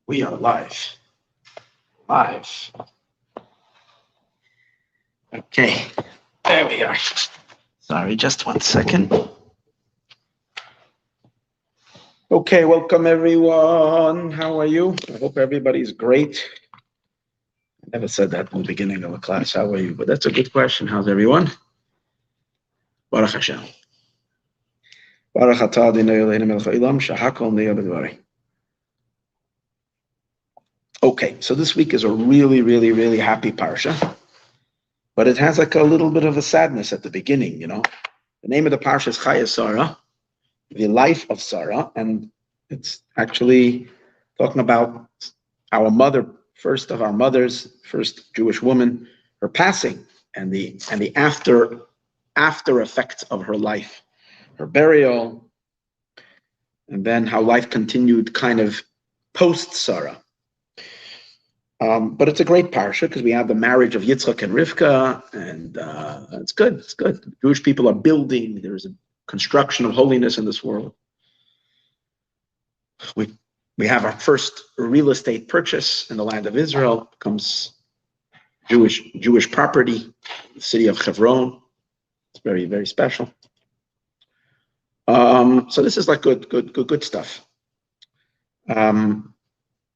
We are live. Live. Okay, there we are. Sorry, just 1 second. Okay, welcome everyone. How are you? I hope everybody's great. I never said that in the beginning of a class. How are you? But that's a good question. How's everyone? Baruch Hashem. Baruch atah Adonai Eloheinu melech haolam shehakol nהיה b'dvarim. Okay, so this week is a really happy parsha, but it has like a little bit of a sadness at the beginning, you know. The name of the parsha is Chayei Sarah, the life of Sarah, and it's actually talking about our mother, first of our mothers, first Jewish woman, her passing, and the after effects of her life, her burial, and then how life continued kind of post Sarah. But it's a great parsha because we have the marriage of Yitzchak and Rivka, and it's good. It's good. Jewish people are building. There's a construction of holiness in this world. We have our first real estate purchase in the land of Israel. It becomes Jewish property, the city of Hebron. It's very special. So this is like good stuff.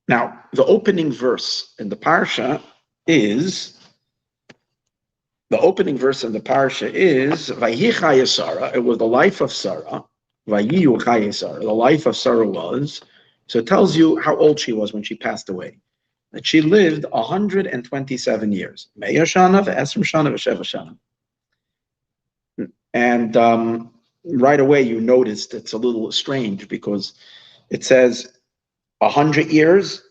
Now, the opening verse in the parsha is Vayi Chayei Sarah. It was the life of Sarah. Vayiyu Chayei Sarah. The life of Sarah was. So it tells you how old she was when she passed away. That she lived 127 years. Me'ah shana ve'esrim shana ve'sheva shana. And right away you noticed it's a little strange because it says 100 years,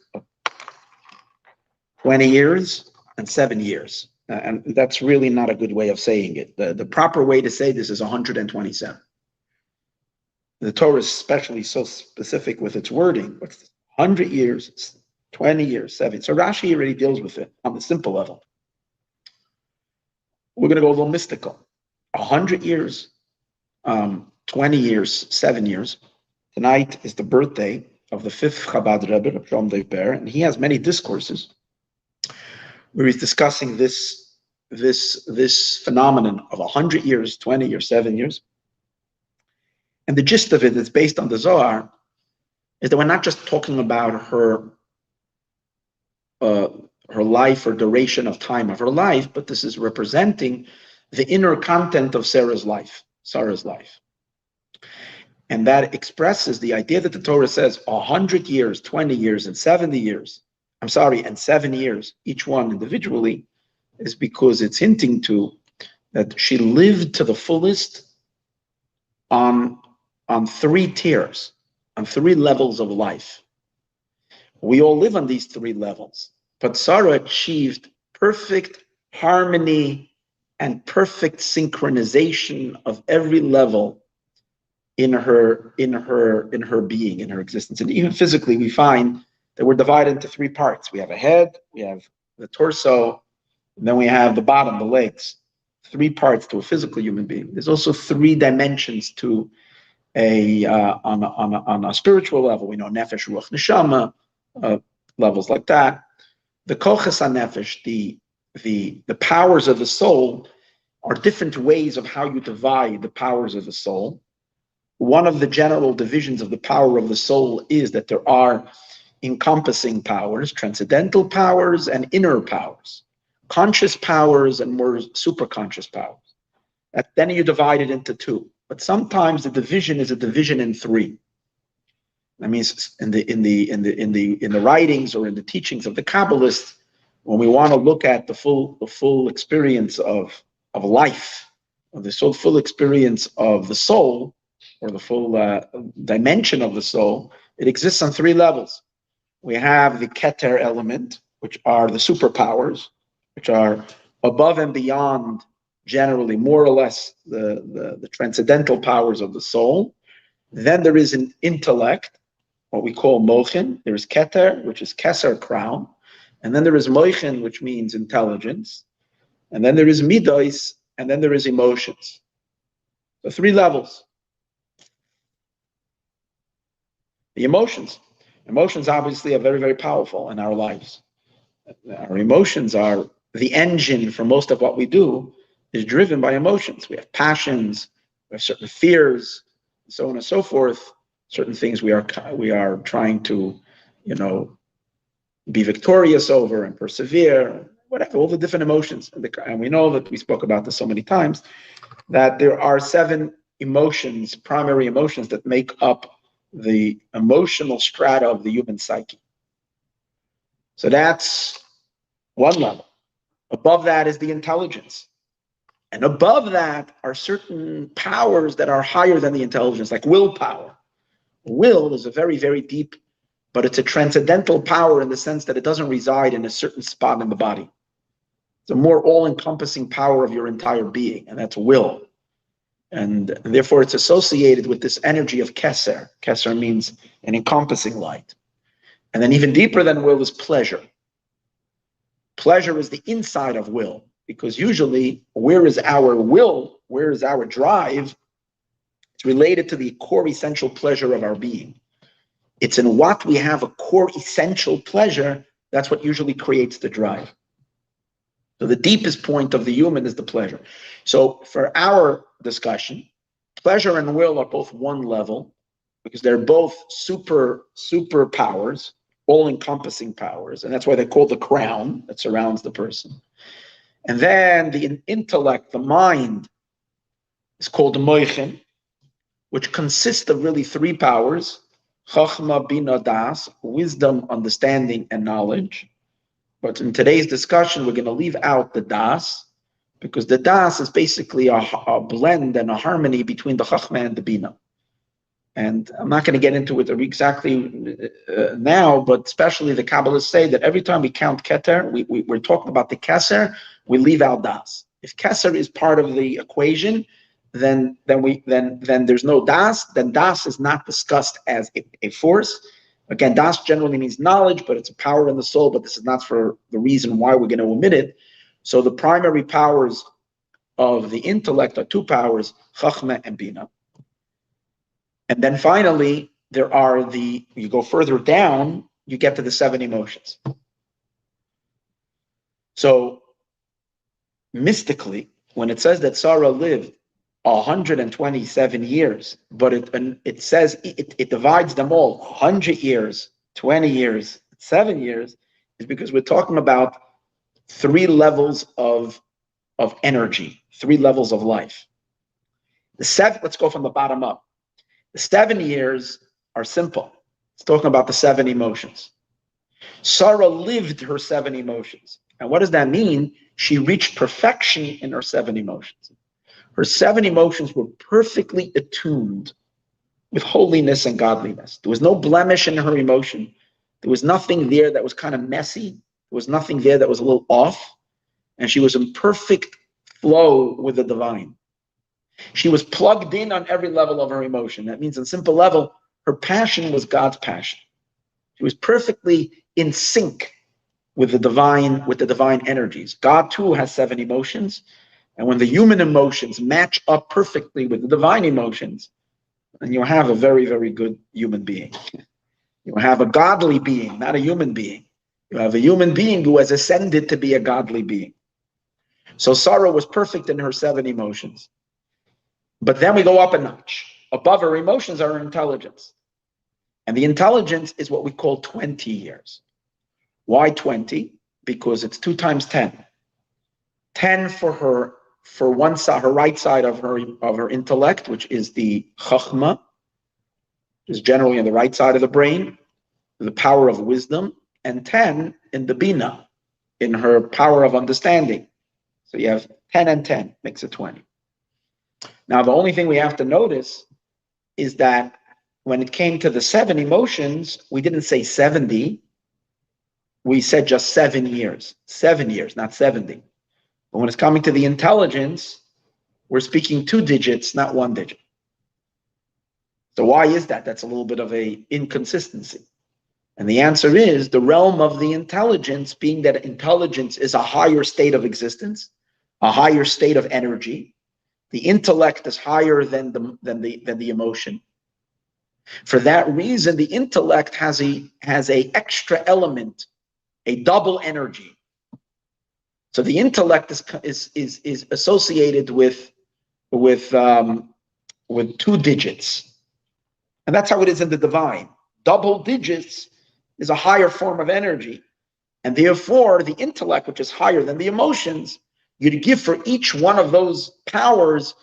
20 years, and 7 years. And that's really not a good way of saying it. The proper way to say this is 127. The Torah is especially so specific with its wording. But 100 years, 20 years, 7. So Rashi already deals with it on the simple level. We're going to go a little mystical. 100 years, 20 years, 7 years. Tonight is the birthday of the 5th Chabad Rebbe, of Shalom Ber, and he has many discourses where he's discussing this phenomenon of 100 years, 20 years, 7 years. And the gist of it is based on the Zohar, is that we're not just talking about her life or duration of time of her life, but this is representing the inner content of Sarah's life. And that expresses the idea that the Torah says 100 years, 20 years, and 70 years, and 7 years, each one individually, is because it's hinting to that she lived to the fullest on 3 tiers, on 3 levels of life. We all live on these 3 levels, but Sarah achieved perfect harmony and perfect synchronization of every level in her being, in her existence. And even physically, we find that we're divided into 3 parts. We have a head, we have the torso, and then we have the bottom, the legs. 3 parts to a physical human being. There's also 3 dimensions to on a spiritual level. We know nefesh, ruach, neshama, levels like that. The koches hanefesh, the powers of the soul, are different ways of how you divide the powers of the soul. One of the general divisions of the power of the soul is that there are encompassing powers, transcendental powers, and inner powers, conscious powers and more superconscious powers. Then you divide it into 2. But sometimes the division is a division in 3. That means in the writings or in the teachings of the Kabbalists, when we want to look at the full experience of life, or the full experience of the soul, or the full dimension of the soul, it exists on 3 levels. We have the Keter element, which are the superpowers, which are above and beyond, generally, more or less, the transcendental powers of the soul. Then there is an intellect, what we call Mochin. There is Keter, which is Keser, crown. And then there is Mochin, which means intelligence. And then there is Midos, and then there is emotions. So 3 levels. The emotions. Emotions obviously are very, very powerful in our lives. Our emotions are the engine for most of what we do is driven by emotions. We have passions, we have certain fears, so on and so forth. Certain things we are trying to, be victorious over and persevere, whatever, all the different emotions. And we know that we spoke about this so many times, that there are 7 emotions, primary emotions, that make up the emotional strata of the human psyche. So that's one level. Above that is the intelligence. And above that are certain powers that are higher than the intelligence, like willpower. Will is a very, very deep, but it's a transcendental power in the sense that it doesn't reside in a certain spot in the body. It's a more all-encompassing power of your entire being, and that's will. And therefore it's associated with this energy of Keser. Keser means an encompassing light. And then even deeper than will is pleasure. Pleasure is the inside of will, because usually where is our will, where is our drive? It's related to the core essential pleasure of our being. It's in what we have a core essential pleasure, that's what usually creates the drive. So the deepest point of the human is the pleasure. So for our discussion, pleasure and will are both one level, because they're both super powers, all-encompassing powers, and that's why they're called the crown that surrounds the person. And then the intellect, the mind, is called the moichin, which consists of really 3 powers: chachma, bina, das, wisdom, understanding, and knowledge. But in today's discussion, we're going to leave out the das, because the das is basically a blend and a harmony between the chachma and the bina. And I'm not going to get into it exactly now, but especially the Kabbalists say that every time we count keter, we're talking about the keser, we leave out das. If keser is part of the equation, then there's no das. Then das is not discussed as a force. Again, das generally means knowledge, but it's a power in the soul. But this is not for the reason why we're going to omit it. So the primary powers of the intellect are 2 powers: chachma and bina. And then finally, there are you go further down, you get to the 7 emotions. So mystically, when it says that Sarah lived 127 years, but it says it divides them all, 100 years, 20 years, 7 years, is because we're talking about 3 levels of energy, 3 levels of life. Let's go from the bottom up. The 7 years are simple. It's talking about the 7 emotions. Sarah lived her 7 emotions. And what does that mean? She reached perfection in her 7 emotions. Her 7 emotions were perfectly attuned with holiness and godliness. There was no blemish in her emotion. There was nothing there that was kind of messy. There was nothing there that was a little off. And she was in perfect flow with the divine. She was plugged in on every level of her emotion. That means, on simple level, her passion was God's passion. She was perfectly in sync with the divine energies. God too has 7 emotions, and when the human emotions match up perfectly with the divine emotions, then you have a very, very good human being. You have a godly being, not a human being. You have a human being who has ascended to be a godly being. So Sarah was perfect in her 7 emotions. But then we go up a notch. Above her emotions are her intelligence. And the intelligence is what we call 20 years. Why 20? Because it's 2 times 10. 10 for one side, her right side of her intellect, which is the chachma, which is generally on the right side of the brain, the power of wisdom, and 10 in the bina, in her power of understanding. So you have 10 and 10, makes it 20. Now, the only thing we have to notice is that when it came to the 7 emotions, we didn't say 70. We said just 7 years. 7 years, not 70. But when it's coming to the intelligence, we're speaking 2 digits, not 1 digit. So why is that? That's a little bit of an inconsistency. And the answer is the realm of the intelligence, being that intelligence is a higher state of existence, a higher state of energy. The intellect is higher than the emotion. For that reason, the intellect has a extra element, a double energy. So the intellect is associated with 2 digits, and that's how it is in the divine. Double digits is a higher form of energy, and therefore the intellect, which is higher than the emotions, you'd give for each one of those powers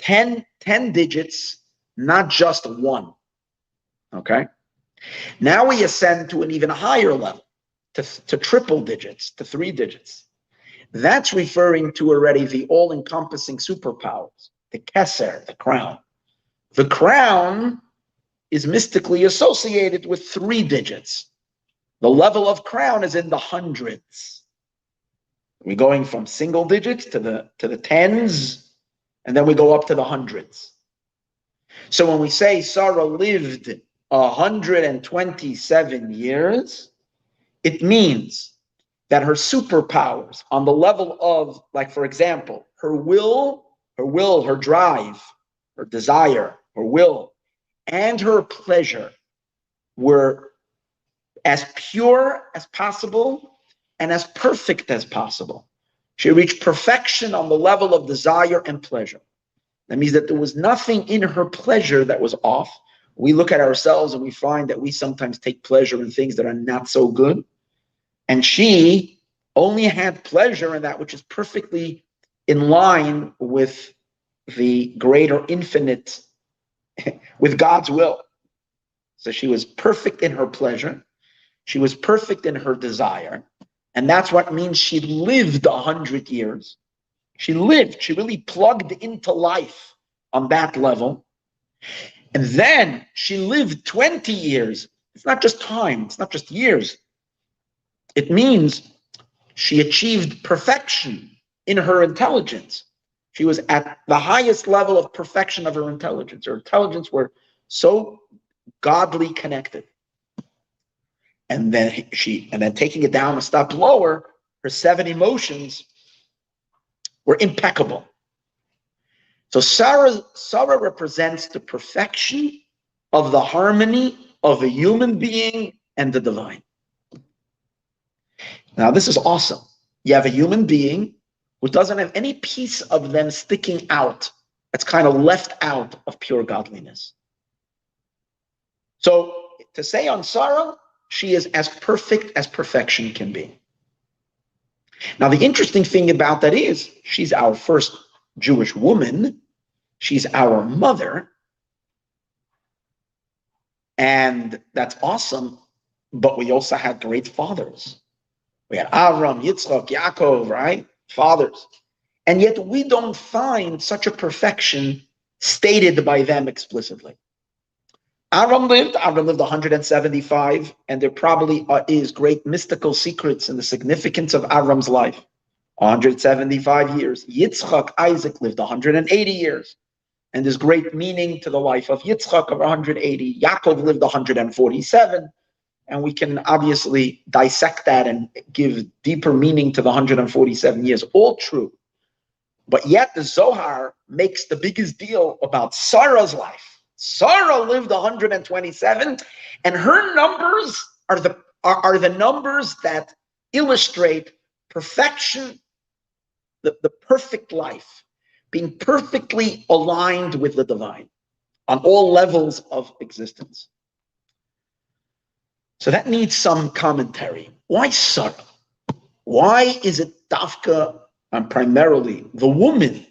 10 digits, not just 1. Okay? Now we ascend to an even higher level, to triple digits, to 3 digits. That's referring to already the all-encompassing superpowers, the Keser, the crown. The crown is mystically associated with 3 digits. The level of crown is in the hundreds. We're going from single digits to the tens, and then we go up to the hundreds. So when we say Sarah lived 127 years, it means that her superpowers on the level of, like, for example, her will, her drive, her desire, her will, and her pleasure were as pure as possible and as perfect as possible. She reached perfection on the level of desire and pleasure. That means that there was nothing in her pleasure that was off. We look at ourselves and we find that we sometimes take pleasure in things that are not so good. And she only had pleasure in that which is perfectly in line with the greater infinite, with God's will. So she was perfect in her pleasure. She was perfect in her desire. And that's what means she lived 100 years. She lived, she really plugged into life on that level. And then she lived 20 years. It's not just time, it's not just years. It means she achieved perfection in her intelligence. She was at the highest level of perfection of her intelligence. Her intelligence were so godly connected. And then taking it down a step lower, her 7 emotions were impeccable. So Sarah represents the perfection of the harmony of a human being and the divine. Now, this is awesome. You have a human being who doesn't have any piece of them sticking out. That's kind of left out of pure godliness. So to say on Sarah, she is as perfect as perfection can be. Now, the interesting thing about that is she's our first Jewish woman. She's our mother. And that's awesome. But we also had great fathers. We had Avram, Yitzchak, Yaakov, right? Fathers. And yet we don't find such a perfection stated by them explicitly. Avram lived 175, and there probably is great mystical secrets in the significance of Avram's life. 175 years. Yitzchak, Isaac, lived 180 years. And there's great meaning to the life of Yitzchak of 180. Yaakov lived 147. And we can obviously dissect that and give deeper meaning to the 147 years. All true. But yet the Zohar makes the biggest deal about Sarah's life. Sarah lived 127, and her numbers are the numbers that illustrate perfection, the perfect life, being perfectly aligned with the divine on all levels of existence. So that needs some commentary. Why Sarah? Why is it Dafka and primarily the woman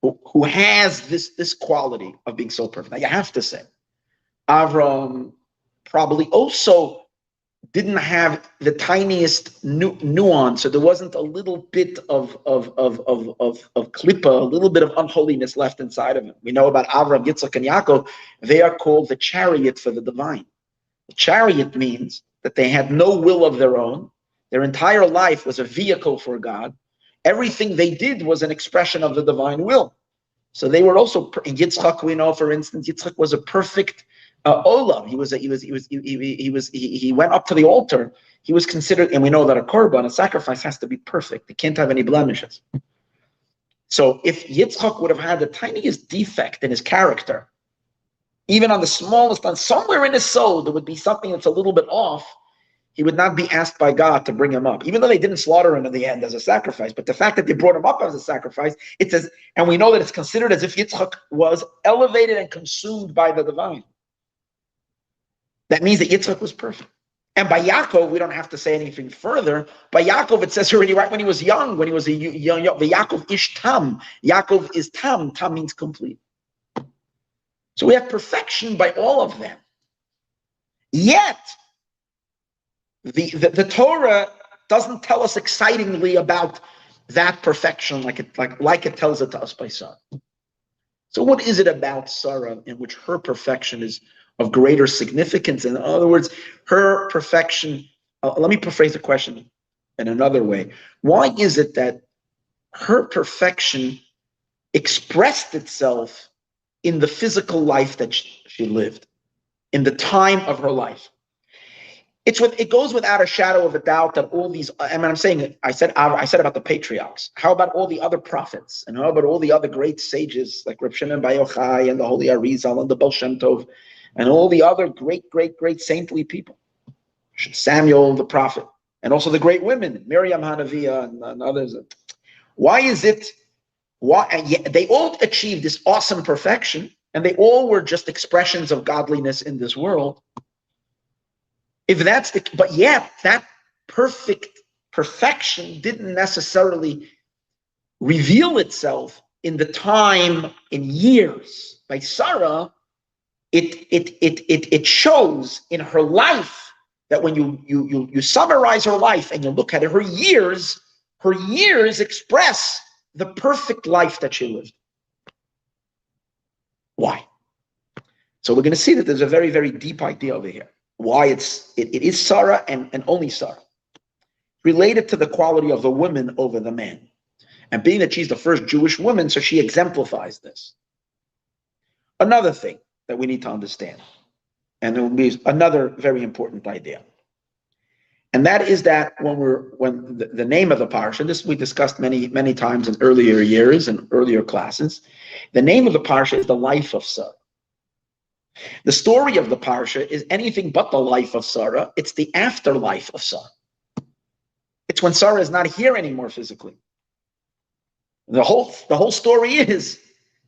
who has this quality of being so perfect? Now you have to say, Avram probably also didn't have the tiniest nuance, so there wasn't a little bit of klippa, a little bit of unholiness left inside of him. We know about Avram, Yitzchak, and Yaakov. They are called the chariot for the divine. The chariot means that they had no will of their own. Their entire life was a vehicle for God. Everything they did was an expression of the divine will. So they were also, in Yitzchak, we know, for instance, Yitzchak was a perfect olam. He went up to the altar. He was considered, and we know that a korban, a sacrifice, has to be perfect. It can't have any blemishes. So if Yitzchak would have had the tiniest defect in his character, Even on the smallest, on somewhere in his soul, there would be something that's a little bit off. He would not be asked by God to bring him up, even though they didn't slaughter him in the end as a sacrifice. But the fact that they brought him up as a sacrifice, it says, and we know that it's considered as if Yitzchak was elevated and consumed by the divine. That means that Yitzchak was perfect. And by Yaakov, we don't have to say anything further. By Yaakov, it says already right when he was young, when he was a young, the Yaakov ish tam. Yaakov is tam. Tam means complete. So we have perfection by all of them. Yet, the Torah doesn't tell us excitingly about that perfection like it tells it to us by Sarah. So what is it about Sarah in which her perfection is of greater significance? In other words, her perfection, let me rephrase the question in another way. Why is it that her perfection expressed itself in the physical life that she lived, in the time of her life? It goes without a shadow of a doubt that all these, I mean, I said about the patriarchs. How about all the other prophets? And how about all the other great sages like Reb Shimon Bar Yochai and the Holy Arizal and the Baal Shem Tov and all the other great saintly people? Samuel the prophet, and also the great women, Miriam Hanaviah and others. Why is it? They all achieved this awesome perfection, and they all were just expressions of godliness in this world. But yet that perfection didn't necessarily reveal itself in the time, in years. By Sarah, it shows in her life that when you summarize her life and you look at it, her years express the perfect life that she lived. Why? So we're going to see that there's a very, very deep idea over here. Why it is Sarah and only Sarah, related to the quality of the woman over the man. And being that she's the first Jewish woman, so she exemplifies this. Another thing that we need to understand, and it will be another very important idea, and that is that when the name of the parsha, and this we discussed many times in earlier years and earlier classes, the name of the parsha is the life of Sarah. The story of the parsha is anything but the life of Sarah. It's the afterlife of Sarah. It's when Sarah is not here anymore physically. The whole story is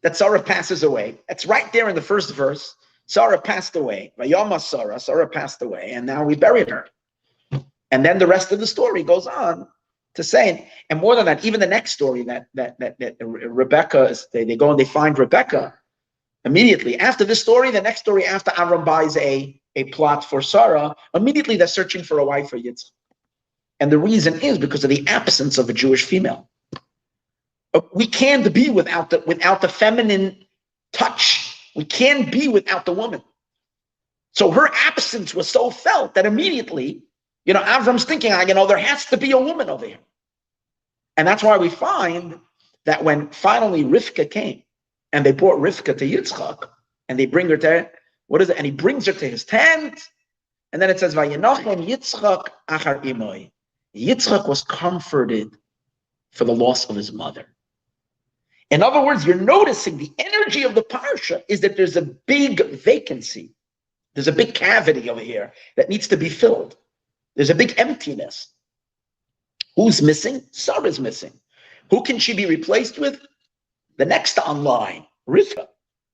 that Sarah passes away. It's right there in the first verse. Sarah passed away. Vayoma Sarah passed away, and now we buried her. And then the rest of the story goes on to say, and more than that, even the next story that Rebecca, they go and they find Rebecca. Immediately after this story, the next story after Avram buys a plot for Sarah, immediately they're searching for a wife for Yitzchak. And the reason is because of the absence of a Jewish female. We can't be without the feminine touch. We can't be without the woman. So her absence was so felt that immediately, Avram's thinking, there has to be a woman over here. And that's why we find that when finally Rivka came, and they brought Rivka to Yitzchak, and they bring her to, and he brings her to his tent, and then it says, Vayinochem Yitzchak achar imoi. Yitzchak was comforted for the loss of his mother. In other words, you're noticing the energy of the parsha is that there's a big vacancy. There's a big cavity over here that needs to be filled. There's a big emptiness. Who's missing? Sarah's missing. Who can she be replaced with? The next online, Rivka,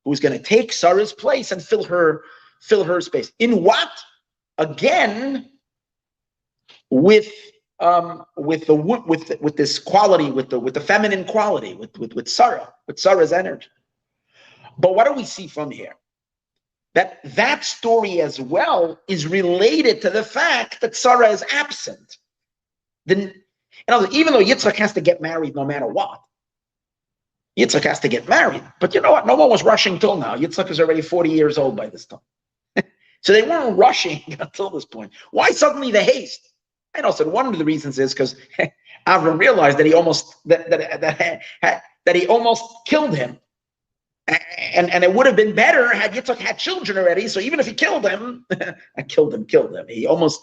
who's going to take Sarah's place and fill her space. In what? Again, with this quality, with the feminine quality, with Sarah's energy. But what do we see from here? That story as well is related to the fact that Sarah is absent. Even though Yitzchak has to get married no matter what, Yitzchak has to get married. But you know what? No one was rushing till now. Yitzchak is already 40 years old by this time. So they weren't rushing until this point. Why suddenly the haste? I know. So one of the reasons is because Avram realized that he almost that he almost killed him, and it would have been better had Yitzchak had children already. So even if he killed him, killed him. He almost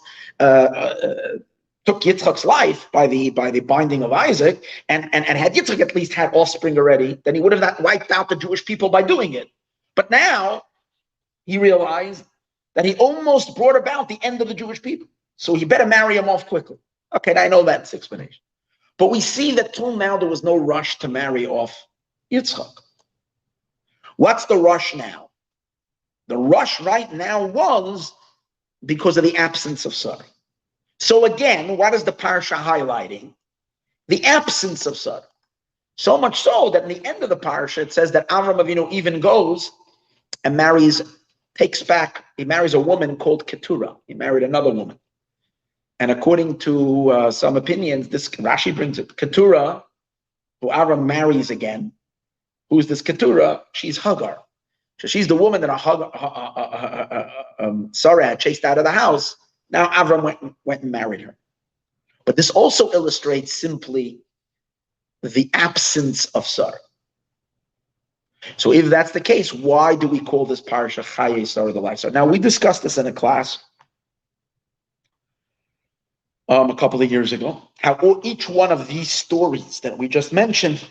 took Yitzchak's life by the binding of Isaac, and had Yitzchak at least had offspring already, then he would have not wiped out the Jewish people by doing it. But now he realized that he almost brought about the end of the Jewish people. So he better marry him off quickly. Okay, I know that's explanation. But we see that till now there was no rush to marry off Yitzchak. What's the rush now? The rush right now was because of the absence of Sarah. So again, what is the parsha highlighting? The absence of Sarah. So much so that in the end of the parsha, it says that Avram Avinu even goes and he marries a woman called Keturah. He married another woman. And according to some opinions, this Rashi brings it, Keturah, who Avram marries again. Who's this Keturah? She's Hagar. So she's the woman that Sarah had chased out of the house. Now Avram went and married her. But this also illustrates simply the absence of Sarah. So if that's the case, why do we call this parasha Chayei, Sarah, the life? Now we discussed this in a class a couple of years ago, how each one of these stories that we just mentioned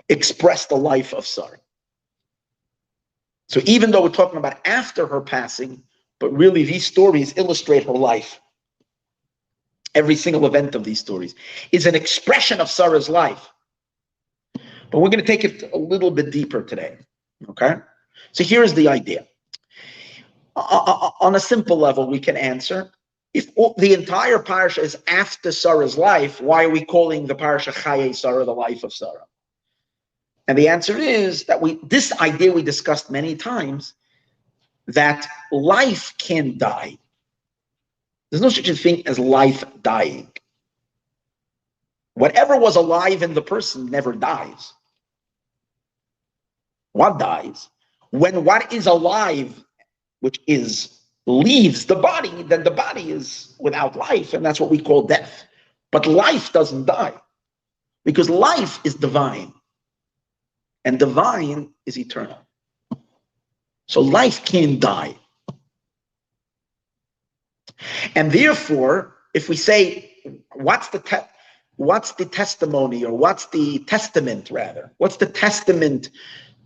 express the life of Sarah. So even though we're talking about after her passing, but really these stories illustrate her life. Every single event of these stories is an expression of Sarah's life. But we're going to take it a little bit deeper today, okay? So here is the idea. On a simple level, we can answer, if the entire parasha is after Sarah's life, why are we calling the parasha Chayei Sarah, the life of Sarah? And the answer is that this idea we discussed many times, that life can die. There's no such a thing as life dying. Whatever was alive in the person never dies. What dies? When what is alive, which leaves the body, then the body is without life, and that's what we call death. But life doesn't die, because life is divine, and divine is eternal. So life can't die. And therefore, if we say, what's the testimony, or what's the testament rather? What's the testament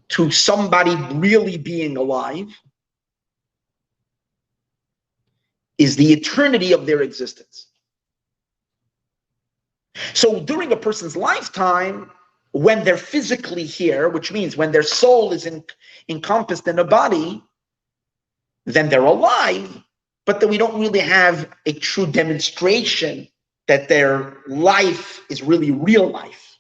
to somebody really being alive? Is the eternity of their existence. So during a person's lifetime, when they're physically here, which means when their soul is encompassed in a body, then they're alive, but then we don't really have a true demonstration that their life is really real life.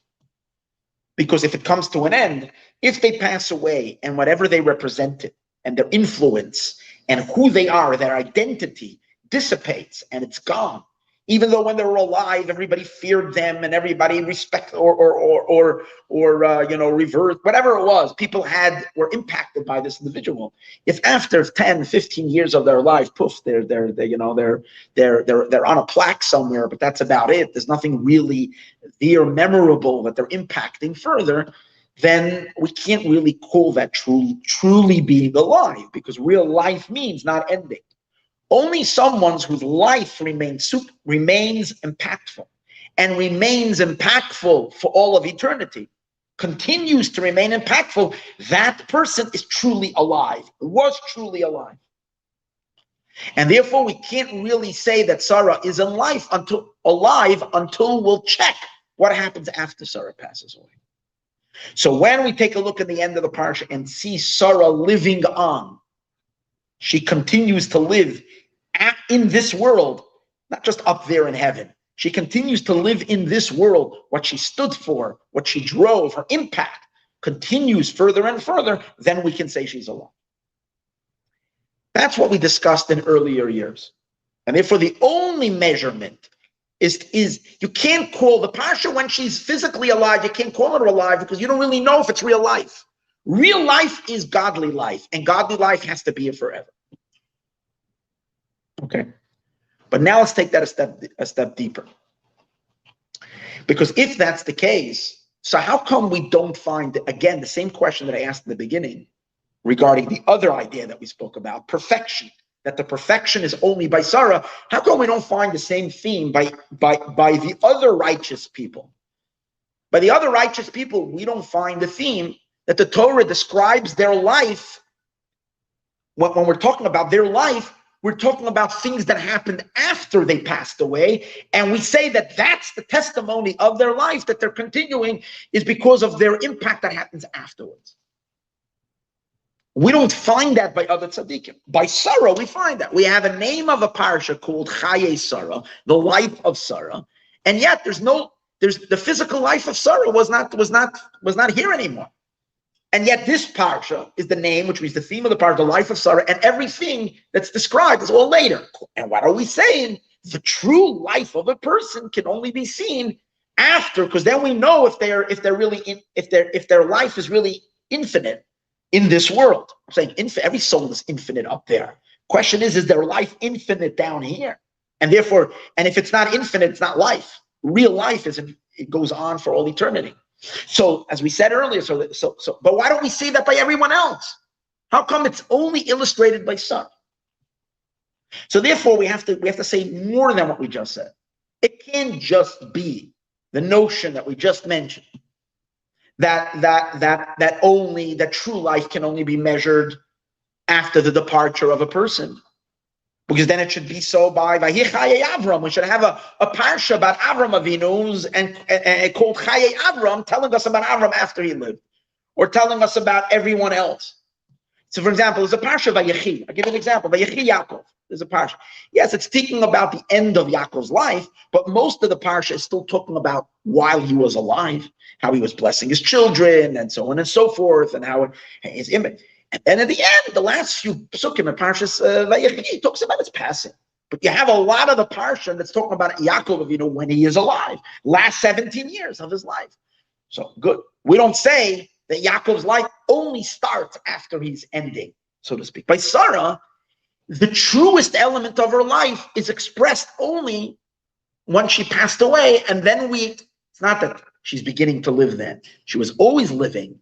Because if it comes to an end, if they pass away and whatever they represented and their influence and who they are, their identity dissipates and it's gone. Even though when they were alive, everybody feared them and everybody respected or revered, whatever it was, people were impacted by this individual. If after 10, 15 years of their life, poof, they're on a plaque somewhere, but that's about it. There's nothing really there memorable that they're impacting further. Then we can't really call that truly being alive, because real life means not ending. Only someone whose life remains impactful and remains impactful for all of eternity, continues to remain impactful, that person is truly alive, was truly alive. And therefore, we can't really say that Sarah is alive until we'll check what happens after Sarah passes away. So when we take a look at the end of the parsha and see Sarah living on, she continues to live in this world, not just up there in heaven. She continues to live in this world. What she stood for, what she drove, her impact continues further and further, then we can say she's alive. That's what we discussed in earlier years. And therefore, the only measurement is you can't call the parsha when she's physically alive, you can't call her alive because you don't really know if it's real life. Real life is godly life, and godly life has to be here forever. Okay, but now let's take that a step deeper. Because if that's the case, so how come we don't find, again, the same question that I asked in the beginning regarding the other idea that we spoke about, perfection, that the perfection is only by Sarah? How come we don't find the same theme by the other righteous people? By the other righteous people, we don't find the theme that the Torah describes their life when we're talking about their life, we're talking about things that happened after they passed away. And we say that that's the testimony of their life, that they're continuing, is because of their impact that happens afterwards. We don't find that by other tzaddikim. By Sarah, we find that. We have a name of a parsha called Chayei Sarah, the life of Sarah. And yet there's the physical life of Sarah was not here anymore. And yet this parsha is the name, which means the theme of the parsha, the life of Sarah, and everything that's described is all later. And what are we saying? The true life of a person can only be seen after, because then we know if their life is really infinite in this world. I'm saying every soul is infinite up there. Question is their life infinite down here? And therefore, and if it's not infinite, it's not life. Real life it goes on for all eternity. So, as we said earlier, but why don't we see that by everyone else? How come it's only illustrated by Sarah? So, therefore, we have to say more than what we just said. It can't just be the notion that we just mentioned that true life can only be measured after the departure of a person. Because then it should be so by Chayei Avram. We should have a parsha about Avram Avinu's and called Chayei Avram, telling us about Avram after he lived, or telling us about everyone else. So, for example, there's a parsha by Yechi. I'll give you an example. By Yechi Yaakov, there's a parsha. Yes, it's speaking about the end of Yaakov's life, but most of the parsha is still talking about while he was alive, how he was blessing his children, and so on and so forth, and how his image. And then at the end, the last few psukim in Parshas Vayechi talks about his passing. But you have a lot of the parsha that's talking about Yaakov, when he is alive, last 17 years of his life. So good. We don't say that Yaakov's life only starts after he's ending, so to speak. By Sarah, the truest element of her life is expressed only when she passed away, and then it's not that she's beginning to live then. She was always living,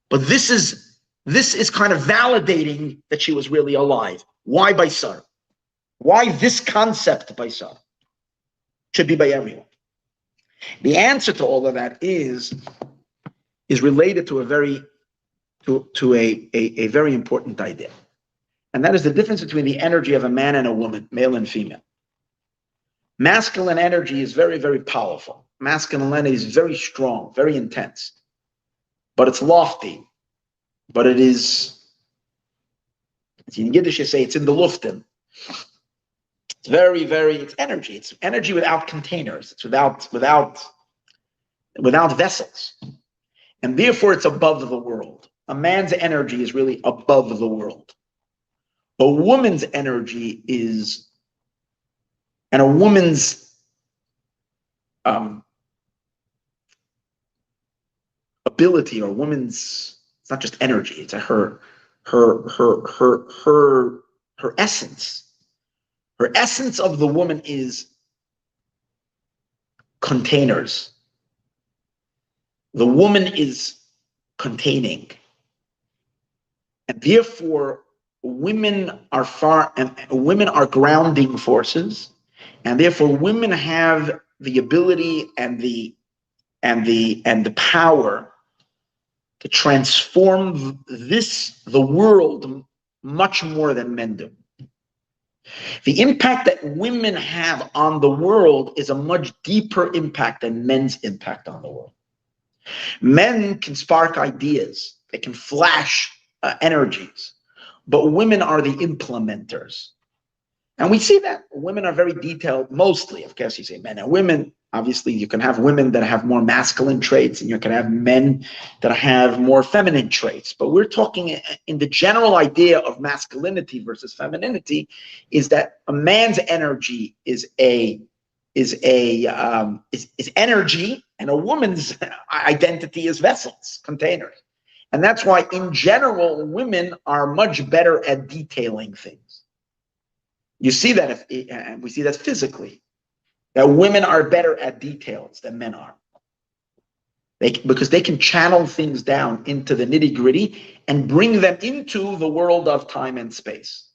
but this is kind of validating that she was really alive. Why by Sarah? Why this concept by Sarah? Should be by everyone. The answer to all of that is related to a very important idea. And that is the difference between the energy of a man and a woman, male and female. Masculine energy is very, very powerful. Masculine energy is very strong, very intense. But it's lofty. But it is, in Yiddish you say it's in the luften. It's very, very, it's energy. It's energy without containers. It's without vessels. And therefore it's above the world. A man's energy is really above the world. A woman's energy is, and a woman's ability, or woman's, it's not just energy, it's her essence. Her essence of the woman is containers. The woman is containing. And therefore, women are grounding forces, and therefore women have the ability and the power to transform the world much more than men do. The impact that women have on the world is a much deeper impact than men's impact on the world. Men can spark ideas, they can flash energies, but women are the implementers. And we see that women are very detailed, mostly. Of course, you say men and women. Obviously, you can have women that have more masculine traits, and you can have men that have more feminine traits. But we're talking in the general idea of masculinity versus femininity, is that a man's energy is energy, and a woman's identity is vessels, containers. And that's why, in general, women are much better at detailing things. You see that, and we see that physically, that women are better at details than men are. Because they can channel things down into the nitty-gritty and bring them into the world of time and space.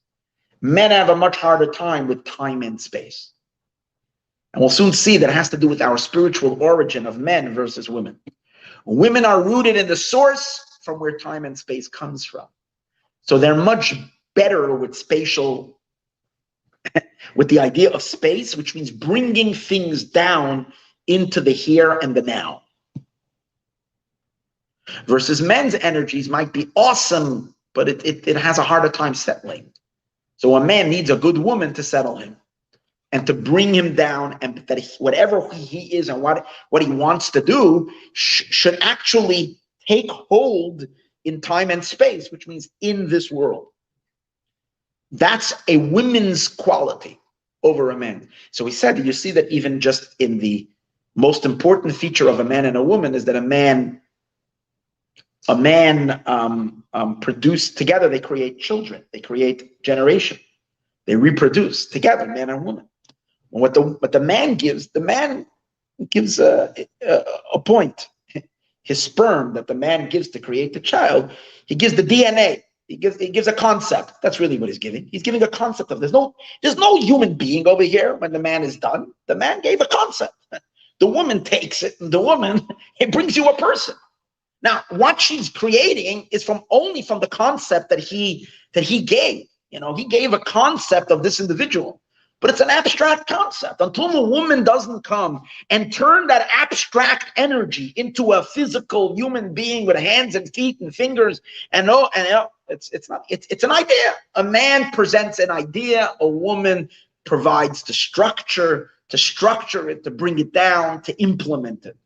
Men have a much harder time with time and space. And we'll soon see that it has to do with our spiritual origin of men versus women. Women are rooted in the source from where time and space comes from. So they're much better with spatial, with the idea of space, which means bringing things down into the here and the now. Versus men's energies might be awesome, but it has a harder time settling. So a man needs a good woman to settle him and to bring him down, and that whatever he is and what he wants to do should actually take hold in time and space, which means in this world. That's a woman's quality over a man. So he said, you see that even just in the most important feature of a man and a woman is that a man produce together, they create children, they create generation, they reproduce together, man and woman. What the man gives a point. His sperm that the man gives to create the child, he gives the DNA. He gives a concept. That's really what he's giving. He's giving a concept of there's no human being over here when the man is done. The man gave a concept. The woman takes it, and the woman, it brings you a person. Now, what she's creating is only from the concept that he gave. He gave a concept of this individual, but it's an abstract concept. Until the woman doesn't come and turn that abstract energy into a physical human being with hands and feet and fingers, it's an idea. A man presents an idea, a woman provides the structure, to structure it, to bring it down, to implement it.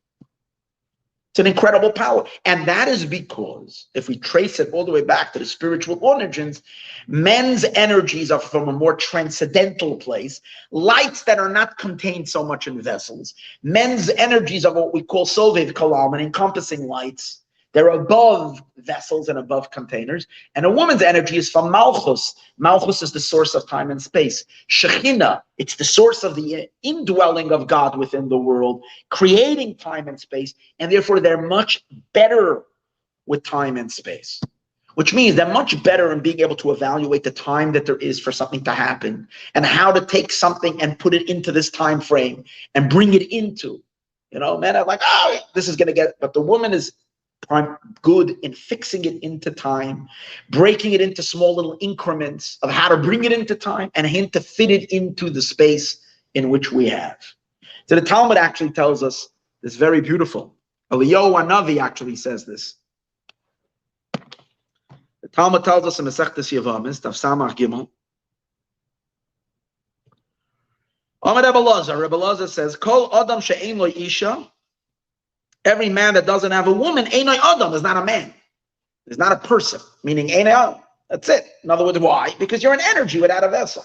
It's an incredible power. And that is because, if we trace it all the way back to the spiritual origins, men's energies are from a more transcendental place, lights that are not contained so much in vessels. Men's energies are what we call Sovev Kalam, and encompassing lights. They're above vessels and above containers. And a woman's energy is from Malchus. Malchus is the source of time and space. Shekhinah, it's the source of the indwelling of God within the world, creating time and space. And therefore, they're much better with time and space, which means they're much better in being able to evaluate the time that there is for something to happen and how to take something and put it into this time frame and bring it into, men are like, this is going to get, but the woman is good in fixing it into time, breaking it into small little increments of how to bring it into time and hint to fit it into the space in which we have. So the Talmud actually tells us this very beautiful. Eliyahu Hanavi actually says this. The Talmud tells us in Masechtas Yevamos, Daf Samach Gimel. Amar Rebbe Elazar says, Kol Adam she'ein lo isha. Every man that doesn't have a woman, Einoi Adam, is not a man. Is not a person, meaning Einoi Adam. That's it. In other words, why? Because you're an energy without a vessel.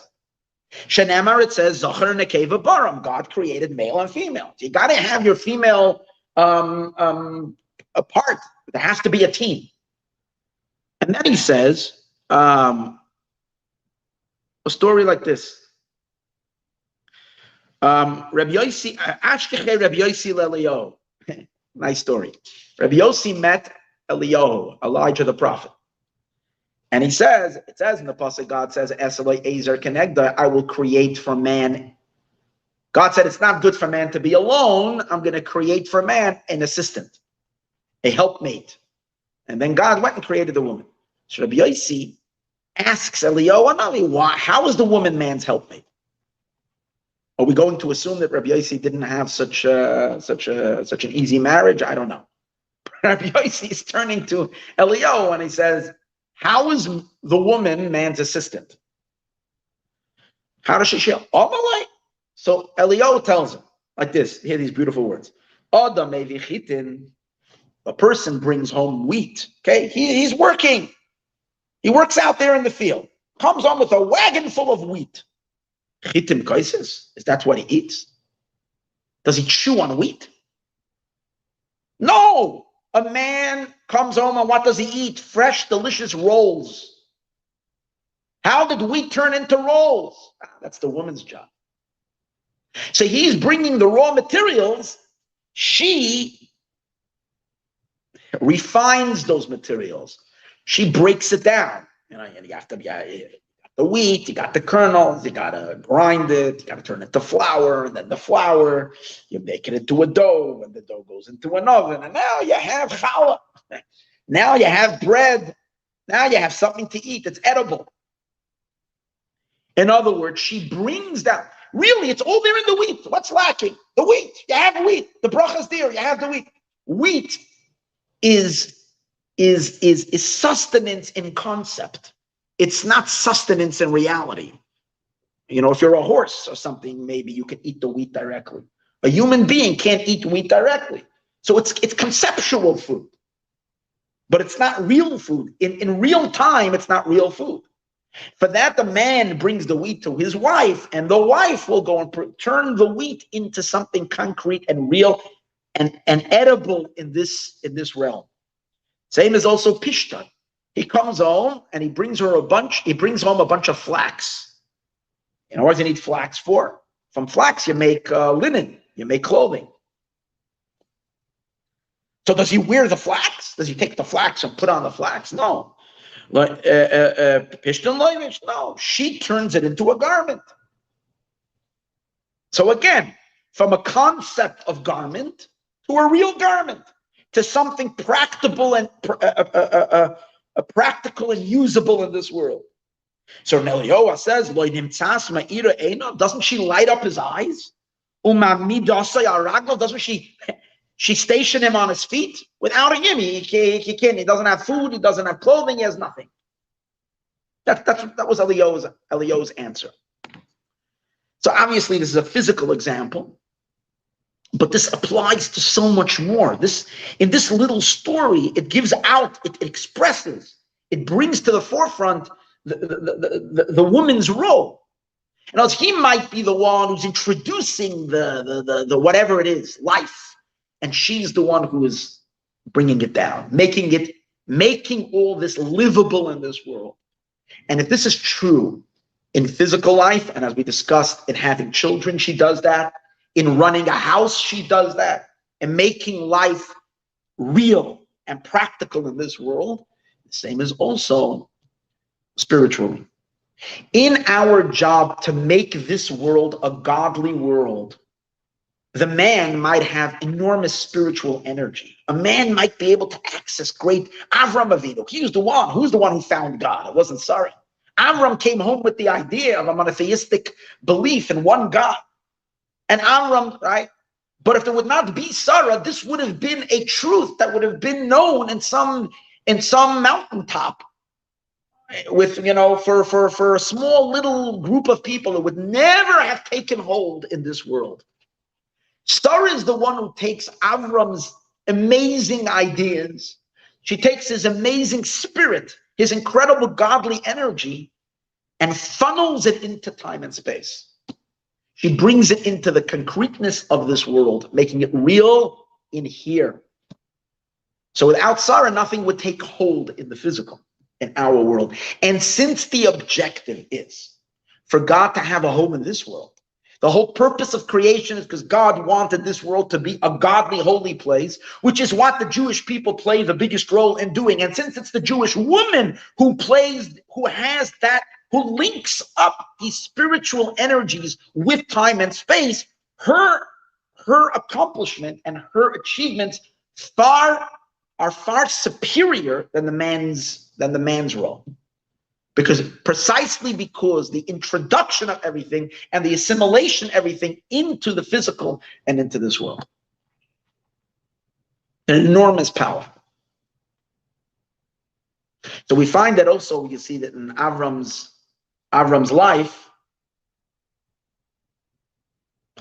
Shenemar, it says, Zachar Nekeva Baram. God created male and female. You got to have your female apart. There has to be a team. And then he says, a story like this. Rabbi Yossi, Ashkeche Rabbi Yossi Lelio. Nice story. Rabbi Yossi met Eliyahu, Elijah the prophet. And it says in the Pasuk, God says, Eseloi Ezer Kenegda, I will create for man. God said, it's not good for man to be alone. I'm going to create for man an assistant, a helpmate. And then God went and created the woman. So Rabbi Yossi asks Eliyahu, why? How is the woman man's helpmate? Are we going to assume that Rabbi Yossi didn't have such an easy marriage? I don't know. Rabbi Yossi is turning to Eliyahu and he says, how is the woman man's assistant? How does she show? So Eliyahu tells him like this. Hear these beautiful words. Adam mevichitin, a person brings home wheat. Okay, he's working. He works out there in the field. Comes home with a wagon full of wheat. Chitim kaises? Is that what he eats? Does he chew on wheat? No. A man comes home and what does he eat? Fresh, delicious rolls. How did wheat turn into rolls? That's the woman's job. So he's bringing the raw materials. She refines those materials. She breaks it down. You have to be the wheat, you got the kernels, you got to grind it, you got to turn it to flour, and then the flour, you make it into a dough, and the dough goes into an oven, and now you have challah. Now you have bread. Now you have something to eat that's edible. In other words, she brings that. Really, it's all there in the wheat. What's lacking? The wheat. You have wheat. The bracha's there. You have the wheat. Wheat is sustenance in concept. It's not sustenance in reality. If you're a horse or something, maybe you can eat the wheat directly. A human being can't eat wheat directly. So it's conceptual food. But it's not real food. In real time, it's not real food. For that, the man brings the wheat to his wife, and the wife will go and turn the wheat into something concrete and real and edible in this realm. Same as also Pishtan. He comes home and he brings home a bunch of flax. What does he need flax for? From flax, you make linen, you make clothing. So does he wear the flax? Does he take the flax and put on the flax? No. No. She turns it into a garment. So again, from a concept of garment to a real garment, to something practical and practical and usable in this world. So Nelioah says, doesn't she light up his eyes? Doesn't she station him on his feet? Without him, he can't. He doesn't have food. He doesn't have clothing. He has nothing. That was Eliyahu's answer. So obviously, this is a physical example, but this applies to so much more. In this little story, it gives out, it expresses, it brings to the forefront the woman's role. And as he might be the one who's introducing the whatever it is, life, and she's the one who is bringing it down, making all this livable in this world. And if this is true in physical life, and as we discussed, in having children, she does that. In running a house, she does that. And making life real and practical in this world, the same as also spiritually. In our job to make this world a godly world, the man might have enormous spiritual energy. A man might be able to access great Avram Avinu. Who's the one who found God? It wasn't Sarah. Avram came home with the idea of a monotheistic belief in one God. And Avram, right? But if there would not be Sarah, this would have been a truth that would have been known in some mountaintop. With, for a small little group of people, it would never have taken hold in this world. Sarah is the one who takes Avram's amazing ideas. She takes his amazing spirit, his incredible godly energy, and funnels it into time and space. She brings it into the concreteness of this world, making it real in here. So without Sarah, nothing would take hold in the physical, in our world. And since the objective is for God to have a home in this world, the whole purpose of creation is because God wanted this world to be a godly, holy place, which is what the Jewish people play the biggest role in doing. And since it's the Jewish woman who links up these spiritual energies with time and space, her accomplishment and her achievements are far superior than the man's role. Precisely because the introduction of everything and the assimilation of everything into the physical and into this world. An enormous power. So we find that also, you see that in Avram's life,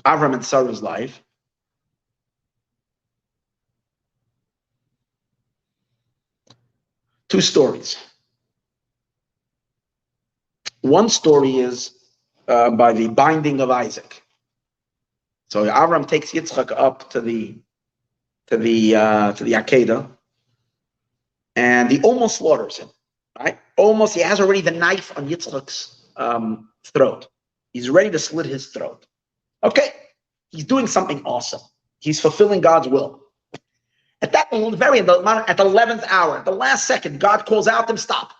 Avram and Sarah's life, two stories. One story is by the binding of Isaac. So Avram takes Yitzchak up to the Akedah, and he almost slaughters him. Right? Almost, he has already the knife on Yitzchak's throat. He's ready to slit his throat. Okay, he's doing something awesome. He's fulfilling God's will. At the 11th hour, at the last second, God calls out to him, stop.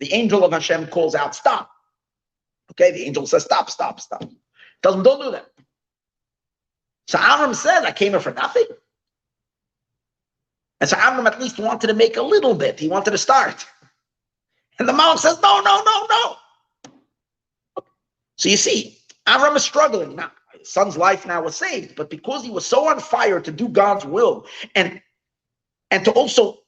The angel of Hashem calls out, stop. Okay, the angel says, stop. Tells him, don't do that. So Avram says, I came here for nothing. And so Avram at least wanted to make a little bit. He wanted to start. And the mom says, no. So you see, Avram is struggling. Now, his son's life now was saved, but because he was so on fire to do God's will and to also,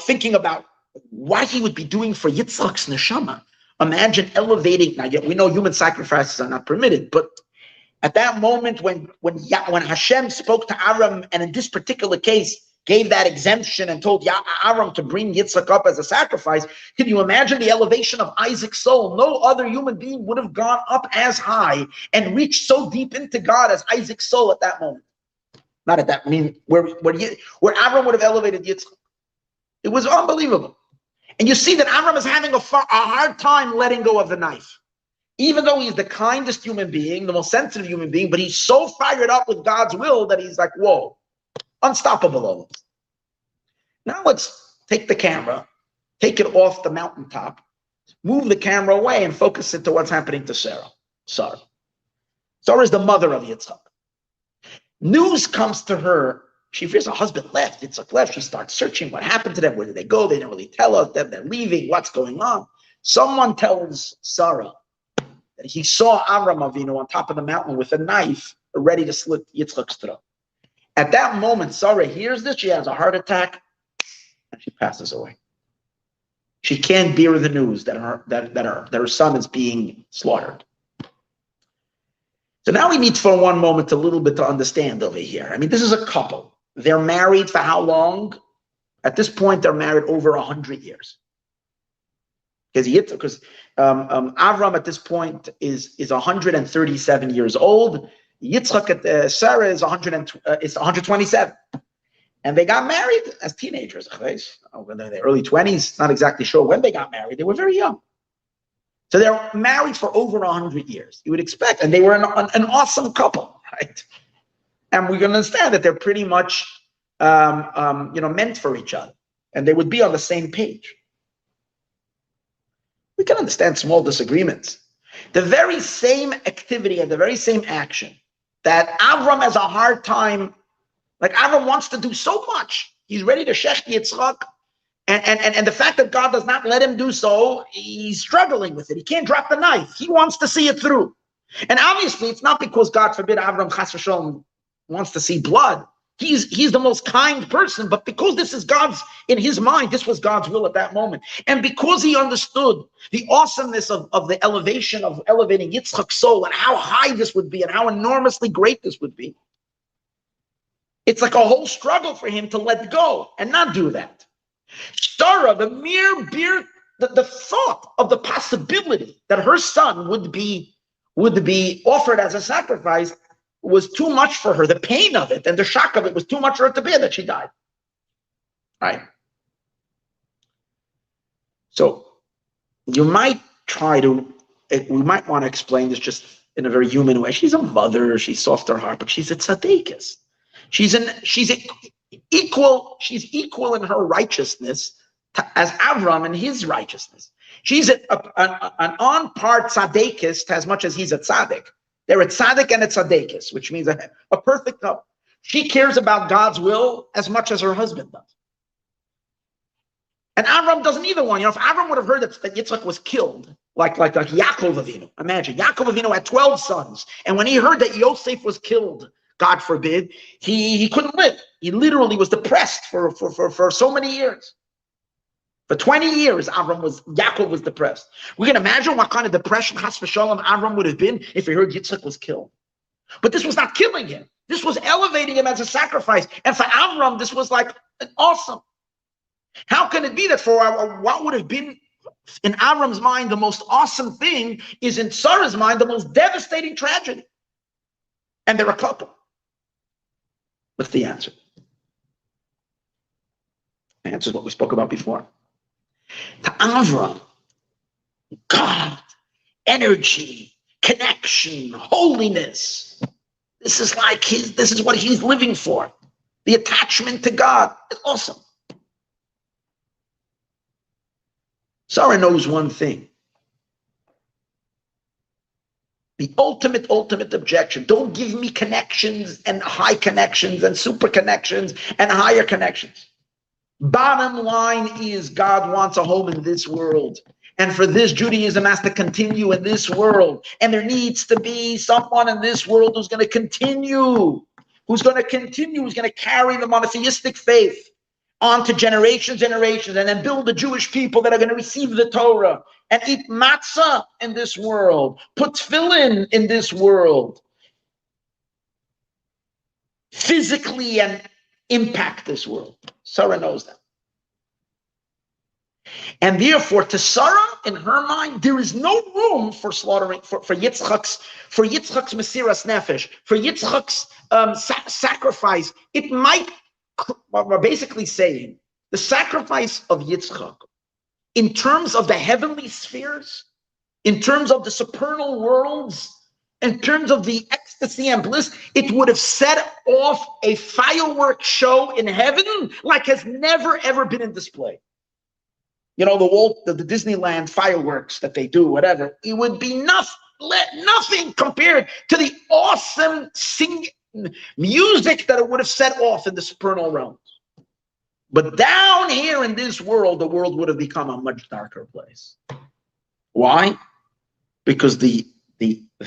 thinking about what he would be doing for Yitzchak's neshama. Imagine elevating. Now, we know human sacrifices are not permitted, but at that moment when Hashem spoke to Avram, and in this particular case gave that exemption and told Avram to bring Yitzchak up as a sacrifice, can you imagine the elevation of Isaac's soul? No other human being would have gone up as high and reached so deep into God as Isaac's soul at that moment. Not at that, where Avram would have elevated Yitzchak. It was unbelievable. And you see that Avram is having a hard time letting go of the knife. Even though he's the kindest human being, the most sensitive human being, but he's so fired up with God's will that he's like, whoa, unstoppable almost. Now let's take the camera, take it off the mountaintop, move the camera away and focus it to what's happening to Sarah. Sarah is the mother of Yitzchak. News comes to her. She fears her husband left. Yitzchak left. She starts searching. What happened to them? Where did they go? They didn't really tell us. They're leaving. What's going on? Someone tells Sarah that he saw Avram Avinu on top of the mountain with a knife ready to slit Yitzchak's throat. At that moment, Sarah hears this. She has a heart attack and she passes away. She can't bear the news that her son is being slaughtered. So now we need for one moment a little bit to understand over here. This is a couple. They're married for how long? At this point, they're married over 100 years. Because Avram at this point is 137 years old. Yitzchak, Sarah is 127. And they got married as teenagers. In their early 20s, not exactly sure when they got married. They were very young. So they're married for over 100 years. You would expect, and they were an awesome couple, right? And we can understand that they're pretty much, meant for each other, and they would be on the same page. We can understand small disagreements. The very same activity and the very same action that Avram has a hard time, like Avram wants to do so much. He's ready to shech Yitzchak. And the fact that God does not let him do so, he's struggling with it. He can't drop the knife. He wants to see it through. And obviously, it's not because, God forbid, Avram Chas v'Shalom wants to see blood. He's the most kind person, but because this is in his mind, this was God's will at that moment. And because he understood the awesomeness of the elevation of elevating Yitzchak's soul and how high this would be and how enormously great this would be, it's like a whole struggle for him to let go and not do that. Sarah, the thought of the possibility that her son would be offered as a sacrifice was too much for her. The pain of it and the shock of it was too much for her to bear that she died. Right? So we might want to explain this just in a very human way. She's a mother, she's soft her heart, but she's a tzaddikus. She's equal in her righteousness as Avram in his righteousness. She's an on-par tzaddikus as much as he's a tzaddik. They're a tzaddik and a tzaddikus, which means a perfect couple. She cares about God's will as much as her husband does. And Avram doesn't either one. If Avram would have heard that Yitzchak was killed, like Yaakov Avinu, imagine, Yaakov Avinu had 12 sons. And when he heard that Yosef was killed, God forbid, he couldn't live. He literally was depressed for so many years. For 20 years, Yaakov was depressed. We can imagine what kind of depression Chas v'Shalom Avram would have been if he heard Yitzchak was killed. But this was not killing him. This was elevating him as a sacrifice. And for Avram, this was like awesome. How can it be that for what would have been in Avram's mind the most awesome thing is in Sarah's mind the most devastating tragedy? And they're a couple. What's the answer? The answer is what we spoke about before. To Avram, God, energy, connection, holiness. This is what he's living for. The attachment to God is awesome. Sarah knows one thing. The ultimate objection. Don't give me connections and high connections and super connections and higher connections. Bottom line is God wants a home in this world. And for this, Judaism has to continue in this world. And there needs to be someone in this world who's going to continue, who's going to carry the monotheistic faith on to generations, and then build the Jewish people that are going to receive the Torah and eat matzah in this world, put tefillin in this world, physically, and impact this world. Sarah knows that. And therefore, to Sarah, in her mind, there is no room for slaughtering, for Yitzchak's Mesiras Nefesh, for Yitzchak's sacrifice. It might, we're basically saying, the sacrifice of Yitzchak, in terms of the heavenly spheres, in terms of the supernal worlds, in terms of the ecstasy and bliss, it would have set off a fireworks show in heaven like has never, ever been in display. You know, the Disneyland fireworks that they do, whatever, it would be nothing compared to the awesome music that it would have set off in the supernal realms. But down here in this world, the world would have become a much darker place. Why? Because the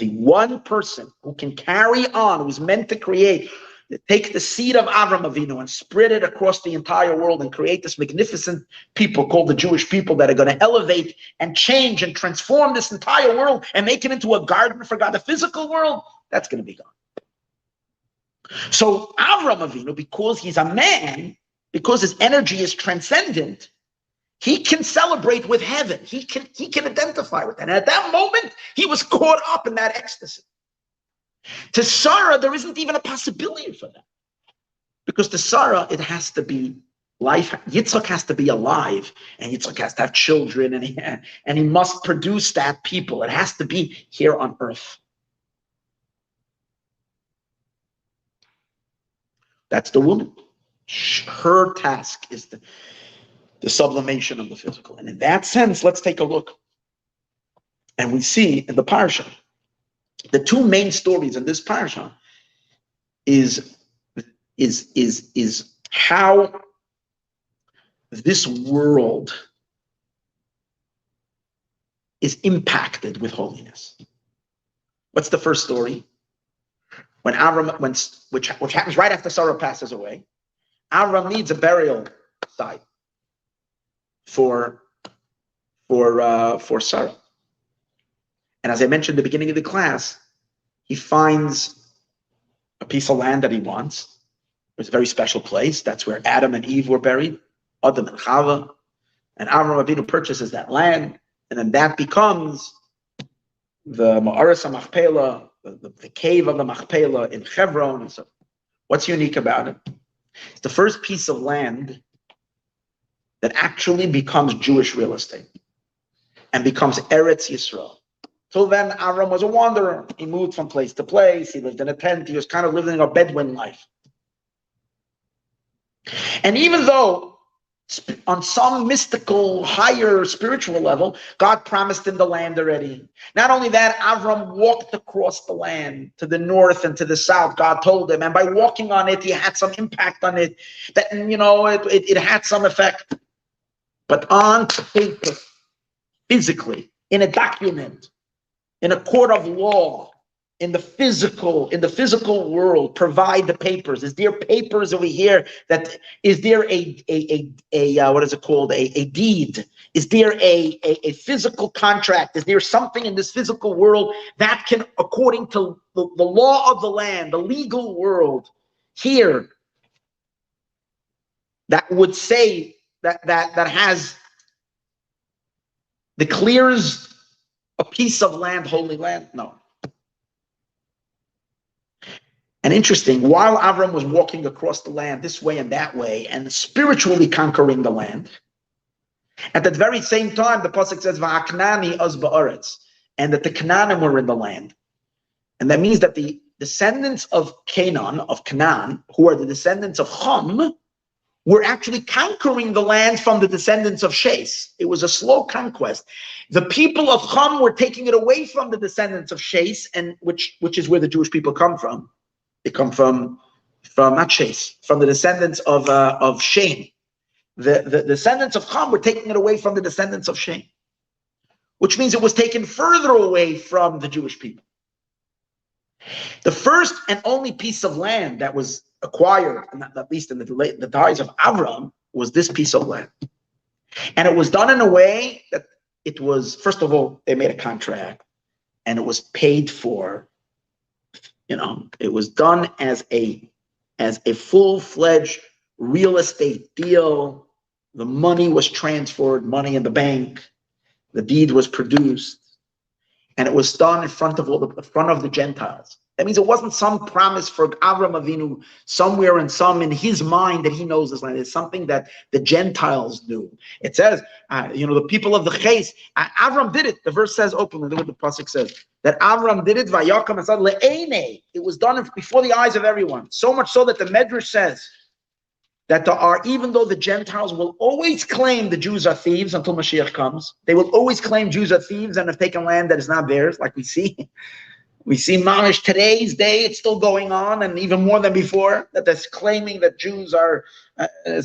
one person who can carry on, who's meant to create, take the seed of Avram Avinu and spread it across the entire world and create this magnificent people called the Jewish people that are going to elevate and change and transform this entire world and make it into a garden for God, the physical world, that's going to be gone. So Avram Avinu, because he's a man, because his energy is transcendent, he can celebrate with heaven. He can identify with that. And at that moment, he was caught up in that ecstasy. To Sarah, there isn't even a possibility for that. Because to Sarah, it has to be life. Yitzchak has to be alive, and Yitzchak has to have children, and he must produce that people. It has to be here on earth. That's the woman. Her task is the sublimation of the physical. And in that sense, let's take a look. And we see in the Parashat, the two main stories in this Parashat is how this world is impacted with holiness. What's the first story? When Avram, which happens right after Sarah passes away, Avram needs a burial site for Sarah. And as I mentioned at the beginning of the class, he finds a piece of land that he wants. It was a very special place. That's where Adam and Eve were buried, Adam and Chava. And Avram Avinu purchases that land, and then that becomes the Ma'aras HaMachpelah, the cave of the Machpelah in Hebron. And so, what's unique about it? It's the first piece of land that actually becomes Jewish real estate and becomes Eretz Yisrael. Till then, Avram was a wanderer. He moved from place to place. He lived in a tent. He was kind of living a Bedouin life. And even though on some mystical, higher spiritual level, God promised him the land already. Not only that, Avram walked across the land to the north and to the south. God told him, and by walking on it, he had some impact on it. That, you know, it had some effect. But on paper, physically, in a document, in a court of law, in the physical world, provide the papers. Is there papers over here? That is there a what is it called? A deed? Is there a physical contract? Is there something in this physical world that can, according to the law of the land, the legal world here, that would say that has declares a piece of land, holy land? No. And interesting, while Avram was walking across the land this way and that way and spiritually conquering the land, at that very same time, the pasuk says, "Va'aknani az ba'aretz," and that the Canaanim were in the land. And that means that the descendants of Canaan, who are the descendants of Ham, were actually conquering the land from the descendants of Shes. It was a slow conquest. The people of Ham were taking it away from the descendants of Shes, and which is where the Jewish people come from. They come from not Shes, from the descendants of Shem. The descendants of Ham were taking it away from the descendants of Shem. which means it was taken further away from the Jewish people. The first and only piece of land that was acquired, at least in the days of Avram, was this piece of land. And it was done in a way that it was, first of all, they made a contract and it was paid for. It was done as a full-fledged real estate deal. The money was transferred, money in the bank. The deed was produced, and it was done in front of the Gentiles. That means it wasn't some promise for Avram Avinu somewhere in his mind that he knows this land. It's something that the Gentiles knew. It says, the people of the Chayei, Avram did it. The verse says openly, look what the pasuk says, that Avram did it, vayakam asad le'einei. It was done before the eyes of everyone. So much so that the Medrash says that even though the Gentiles will always claim the Jews are thieves until Mashiach comes, they will always claim Jews are thieves and have taken land that is not theirs, like we see. We see Mamish today's day, it's still going on, and even more than before, that that's claiming that Jews are what do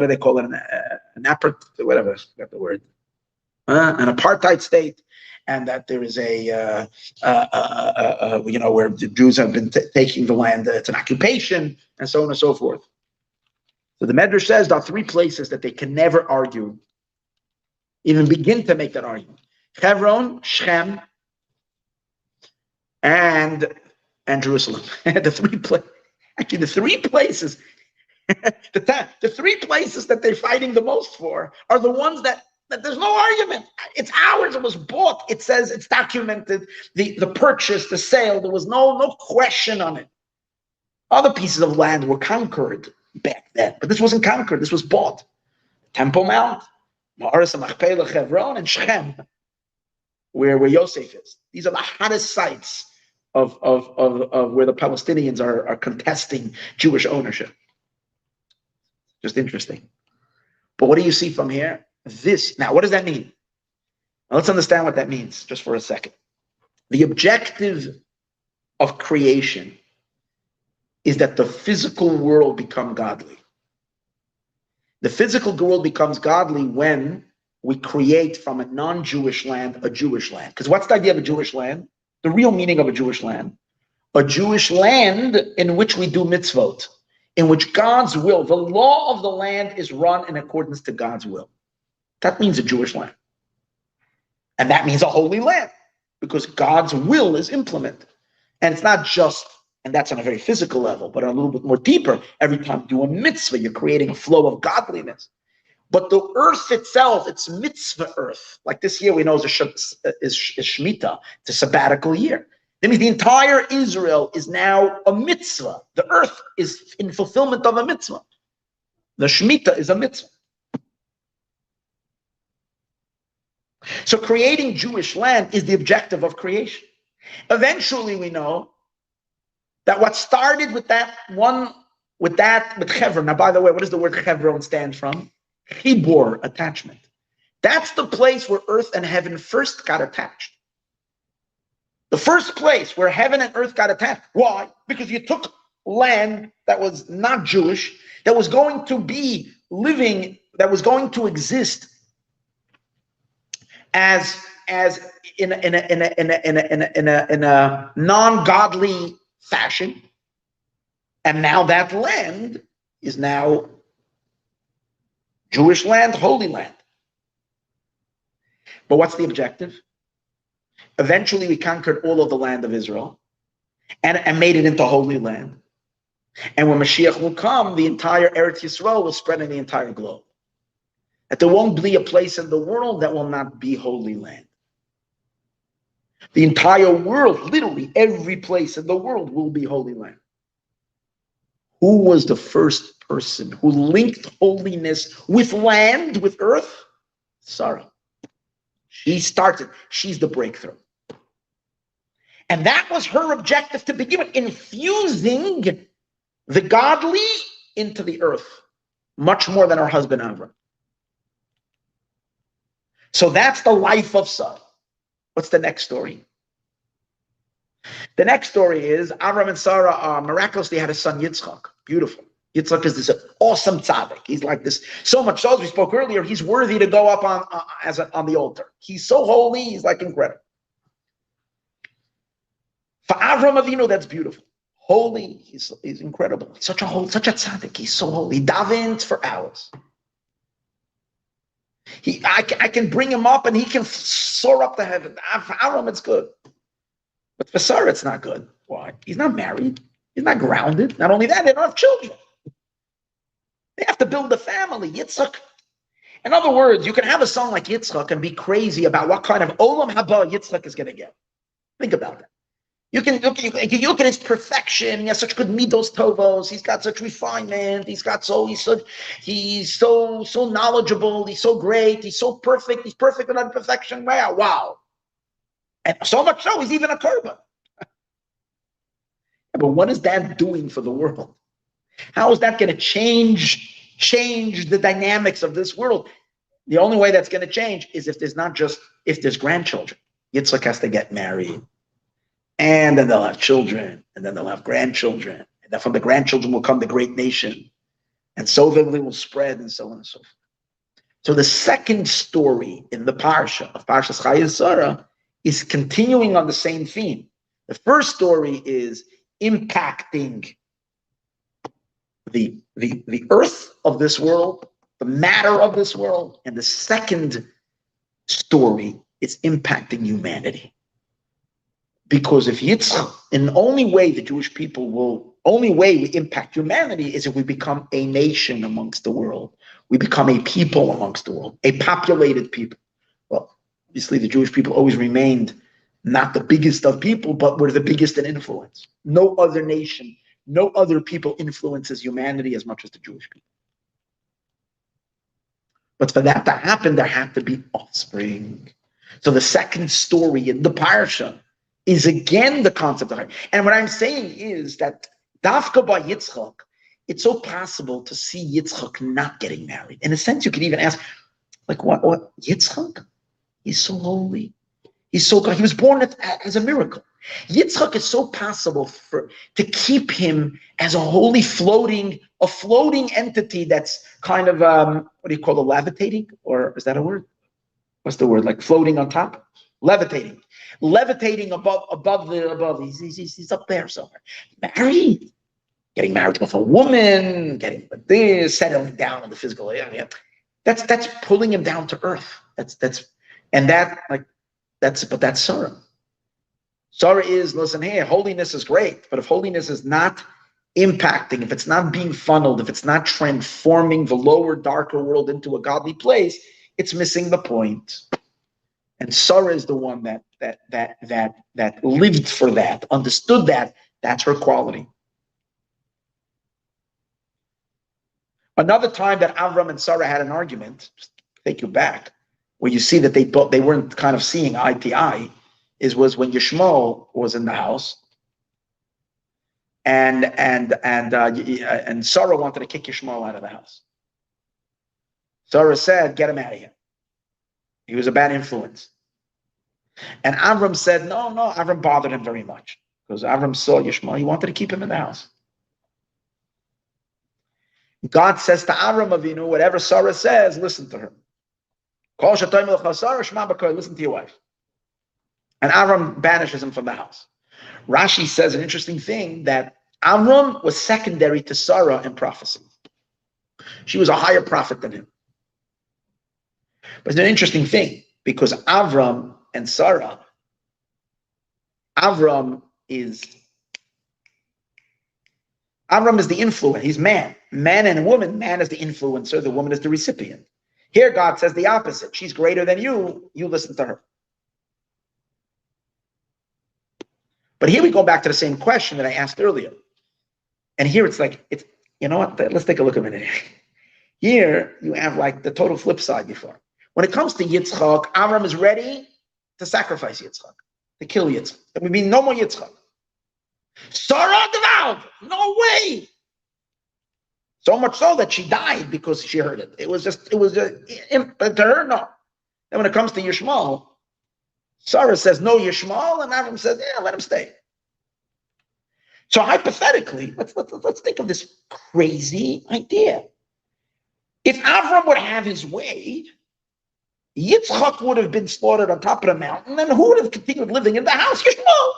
they call it? An apartheid state, and that there is where the Jews have been taking the land, it's an occupation, and so on and so forth. So the Medrash says there are three places that they can never argue, even begin to make that argument: Hebron, Shechem, and Jerusalem. The three places the three places that they're fighting the most for are the ones that there's no argument. It's ours. It was bought. It says it's documented. The purchase, the sale, there was no question on it. Other pieces of land were conquered back then, but this wasn't conquered. This was bought. Temple Mount, Ma'aris Machpelah, Hebron, and Shechem, where Yosef is. These are the hottest sites of where the Palestinians are contesting Jewish ownership. Just interesting. But what do you see from here? Now, what does that mean? Now, let's understand what that means just for a second. The objective of creation is that the physical world become godly. The physical world becomes godly when we create from a non-Jewish land a Jewish land. Because what's the idea of a Jewish land? The real meaning of a Jewish land? A Jewish land in which we do mitzvot, in which God's will, the law of the land, is run in accordance to God's will. That means a Jewish land. And that means a holy land, because God's will is implemented. And it's not just, and that's on a very physical level, but on a little bit more deeper. Every time you do a mitzvah, you're creating a flow of godliness. But the earth itself, it's mitzvah earth. Like this year, we know is Shemitah. It's a sabbatical year. That means the entire Israel is now a mitzvah. The earth is in fulfillment of a mitzvah. The Shemitah is a mitzvah. So creating Jewish land is the objective of creation. Eventually, we know that what started with Hebron. Now, by the way, what does the word Hebron stand from? Chibur, attachment. That's the place where earth and heaven first got attached. The first place where heaven and earth got attached. Why? Because you took land that was not Jewish, that was going to be living, that was going to exist as in a non-godly fashion, and now that land is now Jewish land, holy land. But what's the objective? Eventually, we conquered all of the land of Israel and made it into holy land. And when Mashiach will come, the entire Eretz Yisrael will spread in the entire globe. That there won't be a place in the world that will not be holy land. The entire world, literally every place in the world, will be holy land. Who was the first person who linked holiness with land, with earth? Sarah. She started. She's the breakthrough. And that was her objective to begin with, infusing the godly into the earth, much more than her husband Avram. So that's the life of Sarah. What's the next story? The next story is Avram and Sarah miraculously had a son, Yitzchak. Beautiful. Yitzchak is this awesome tzaddik. He's like this, so much so, as we spoke earlier, he's worthy to go up on the altar. He's so holy, he's like incredible. For Avram Avinu, that's beautiful. Holy, he's incredible. He's such a tzaddik. He's so holy. He davens for hours. I can bring him up and he can soar up to heaven. For Avram, it's good. But for Sarah, it's not good. Why? He's not married. He's not grounded. Not only that, they don't have children. They have to build a family. Yitzchak. In other words, you can have a son like Yitzchak and be crazy about what kind of olam haba Yitzchak is going to get. Think about that. You can look at his perfection. He has such good midos tovos. He's got such refinement. He's so knowledgeable. He's so great. He's so perfect. He's perfect in perfection. Wow. And so much so, he's even a korban. But what is that doing for the world? How is that going to change the dynamics of this world? The only way that's going to change is if there's grandchildren. Yitzchak has to get married. And then they'll have children, and then they'll have grandchildren. And then from the grandchildren will come the great nation. And so they will spread, and so on and so forth. So the second story in the Parsha of Parshas Chayei Sarah is continuing on the same theme. The first story is impacting the earth of this world, the matter of this world. And the second story is impacting humanity. Because if Yitzchak, and the only way the Jewish people only way we impact humanity is if we become a nation amongst the world. We become a people amongst the world, a populated people. Well, obviously the Jewish people always remained not the biggest of people, but were the biggest in influence. No other nation, no other people influences humanity as much as the Jewish people. But for that to happen, there had to be offspring. So the second story in the Parsha is again the concept of her. And what I'm saying is that Dafka by Yitzchak, it's so possible to see Yitzchak not getting married. In a sense, you could even ask, like, what Yitzchak? He's so holy. He's so good. He was born as a miracle. Yitzchak is so possible to keep him as a holy floating entity that's kind of, what do you call it, levitating? Or is that a word? What's the word? Like floating on top? Levitating above. He's up there somewhere. Married, getting married with a woman, getting with this, settling down in the physical area. That's pulling him down to earth. But that's Sarah. Sarah is, listen here, holiness is great, but if holiness is not impacting, if it's not being funneled, if it's not transforming the lower, darker world into a godly place, it's missing the point. And Sarah is the one that lived for that, understood that. That's her quality. Another time that Avram and Sarah had an argument, just take you back, where you see that they weren't kind of seeing eye to eye, was when Yishmael was in the house, and Sarah wanted to kick Yishmael out of the house. Sarah said, "Get him out of here. He was a bad influence." And Avram said, no, Avram bothered him very much because Avram saw Yishmael. He wanted to keep him in the house. God says to Avram Avinu, whatever Sarah says, listen to her. Listen to your wife. And Avram banishes him from the house. Rashi says an interesting thing, that Avram was secondary to Sarah in prophecy. She was a higher prophet than him. But it's an interesting thing, because Avram and Sarah, Avram is the influencer. He's man. Man and woman. Man is the influencer. The woman is the recipient. Here God says the opposite. She's greater than you. You listen to her. But here we go back to the same question that I asked earlier. And here you know what? Let's take a look a minute. Here you have like the total flip side before. When it comes to Yitzchak, Avram is ready to sacrifice Yitzchak, to kill Yitzchak. There would be no more Yitzchak. Sarah devoured. No way. So much so that she died because she heard it. It was just to her, no. Then when it comes to Yishmael, Sarah says, no Yishmael, and Avram says, yeah, let him stay. So hypothetically, let's think of this crazy idea. If Avram would have his way, Yitzchak would have been slaughtered on top of the mountain, and who would have continued living in the house? Yishmael.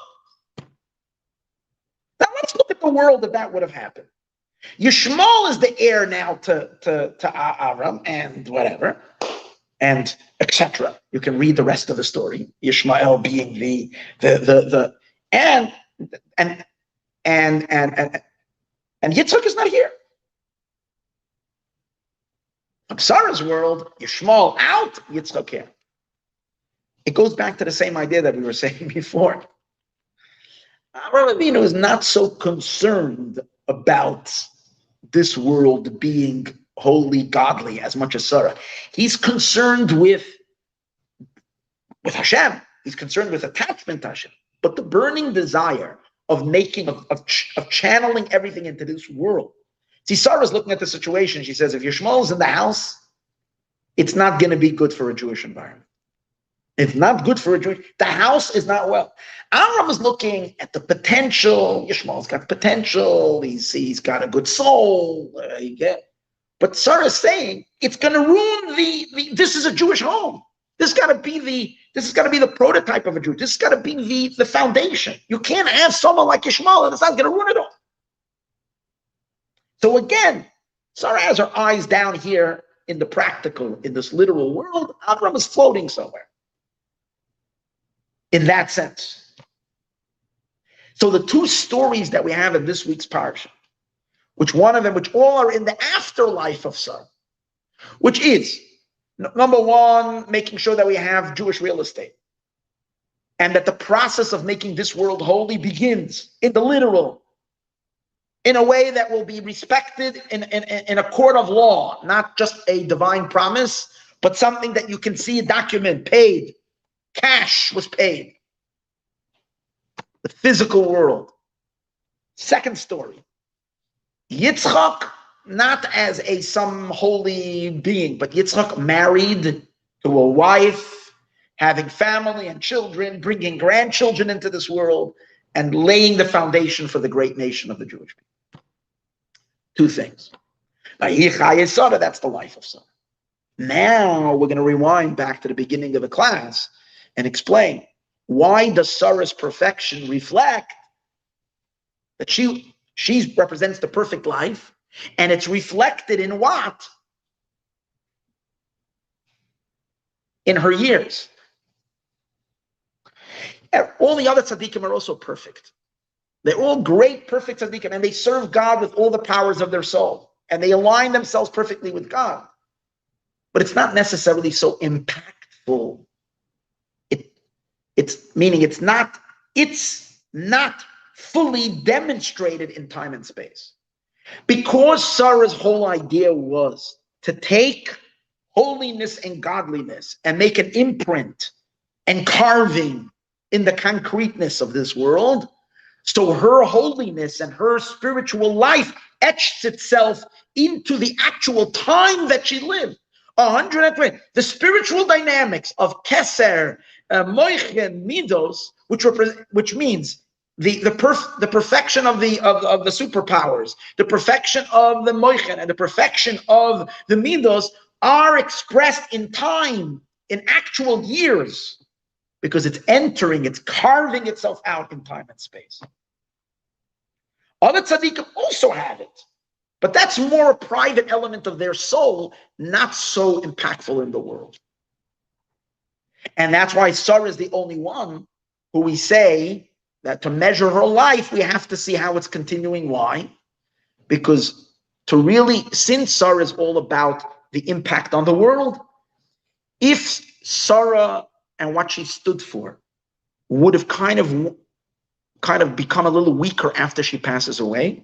Now let's look at the world that would have happened. Yishmael is the heir now to Avram and whatever, and etc. You can read the rest of the story. Yishmael being and Yitzchak is not here. In Sarah's world, Yishmael out, Yitzchak here. It goes back to the same idea that we were saying before. Avraham Avinu is not so concerned about this world being holy, godly, as much as Sarah. He's concerned with Hashem. He's concerned with attachment to Hashem. But the burning desire of channeling everything into this world. See, Sarah's looking at the situation. She says, if Yishmael's in the house, it's not going to be good for a Jewish environment. It's not good for a Jewish. The house is not well. Avram is looking at the potential. Yishmael's got potential. He's got a good soul. But Sarah's saying it's going to ruin the. This is a Jewish home. This has got to be the prototype of a Jew. This has got to be the foundation. You can't have someone like Yishmael, and it's not going to ruin it all. So again, Sarah has her eyes down here in the practical, in this literal world. Avram is floating somewhere. In that sense. So the two stories that we have in this week's Parashat, which all are in the afterlife of Sarah, which is, number one, making sure that we have Jewish real estate. And that the process of making this world holy begins in the literal, in a way that will be respected in a court of law, not just a divine promise, but something that you can see a document, paid, cash was paid. The physical world. Second story. Yitzchak, not as some holy being, but Yitzchak married to a wife, having family and children, bringing grandchildren into this world, and laying the foundation for the great nation of the Jewish people. Two things. Chayei Sarah, that's the life of Sarah. Now we're going to rewind back to the beginning of the class and explain why does Sarah's perfection reflect that she represents the perfect life, and it's reflected in what? In her years. All the other tzaddikim are also perfect. They're all great, perfect tzaddikim, and they serve God with all the powers of their soul, and they align themselves perfectly with God. But it's not necessarily so impactful. It's not fully demonstrated in time and space. Because Sarah's whole idea was to take holiness and godliness and make an imprint and carving in the concreteness of this world, so her holiness and her spiritual life etched itself into the actual time that she lived. 120. The spiritual dynamics of Keser, Moichen, Midos, which means the perfection of the superpowers, the perfection of the Moichen, and the perfection of the Midos are expressed in time, in actual years, because it's carving itself out in time and space. Other tzaddikim also have it, but that's more a private element of their soul, not so impactful in the world. And that's why Sarah is the only one who we say that to measure her life, we have to see how it's continuing. Why? Because since Sarah is all about the impact on the world, if Sarah and what she stood for would have kind of become a little weaker after she passes away,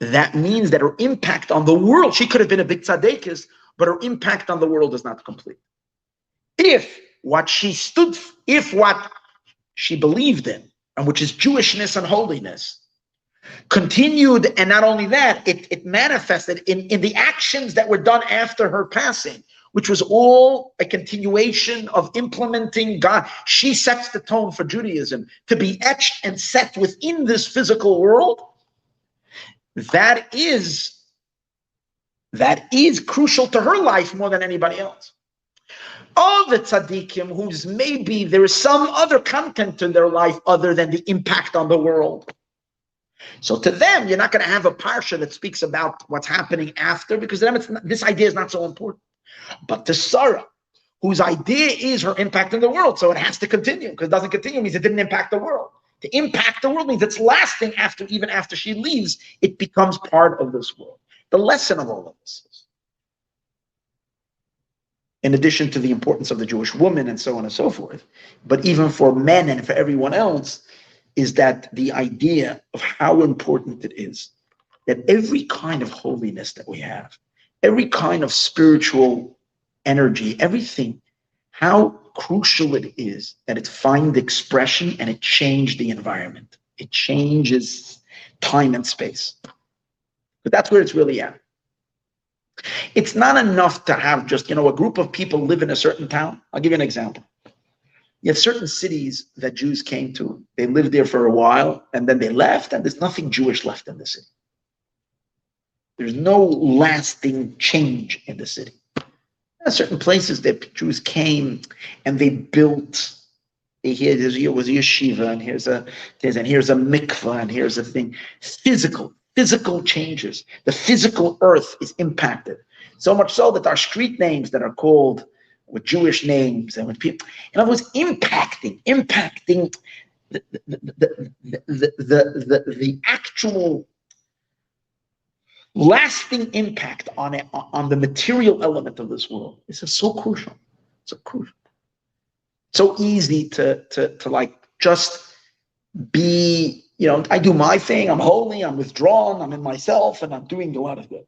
that means that her impact on the world, she could have been a big tzaddikus, but her impact on the world is not complete. If what she believed in, and which is Jewishness and holiness, continued, and not only that, it manifested in the actions that were done after her passing, which was all a continuation of implementing God. She sets the tone for Judaism to be etched and set within this physical world. That is crucial to her life more than anybody else. All the tzaddikim, who's maybe there is some other content in their life other than the impact on the world. So to them, you're not going to have a parsha that speaks about what's happening after, because to them this idea is not so important. But to Sarah, whose idea is her impact in the world, so it has to continue, because it doesn't continue means it didn't impact the world. To impact the world means it's lasting even after she leaves, it becomes part of this world. The lesson of all of this is, in addition to the importance of the Jewish woman and so on and so forth, but even for men and for everyone else, is that the idea of how important it is that every kind of holiness that we have, every kind of spiritual energy, everything, how crucial it is that it find expression and it change the environment. It changes time and space. But that's where it's really at. It's not enough to have just, a group of people live in a certain town. I'll give you an example. You have certain cities that Jews came to. They lived there for a while, and then they left, and there's nothing Jewish left in the city. There's no lasting change in the city. There are certain places that Jews came, and they built. Here was a yeshiva, and here's a mikvah, and here's a thing. Physical changes. The physical earth is impacted. So much so that our street names that are called with Jewish names and with people, in other words, impacting the actual lasting impact on the material element of this world. This is so crucial. So crucial. So easy to like just be, I do my thing, I'm holy, I'm withdrawn, I'm in myself, and I'm doing a lot of good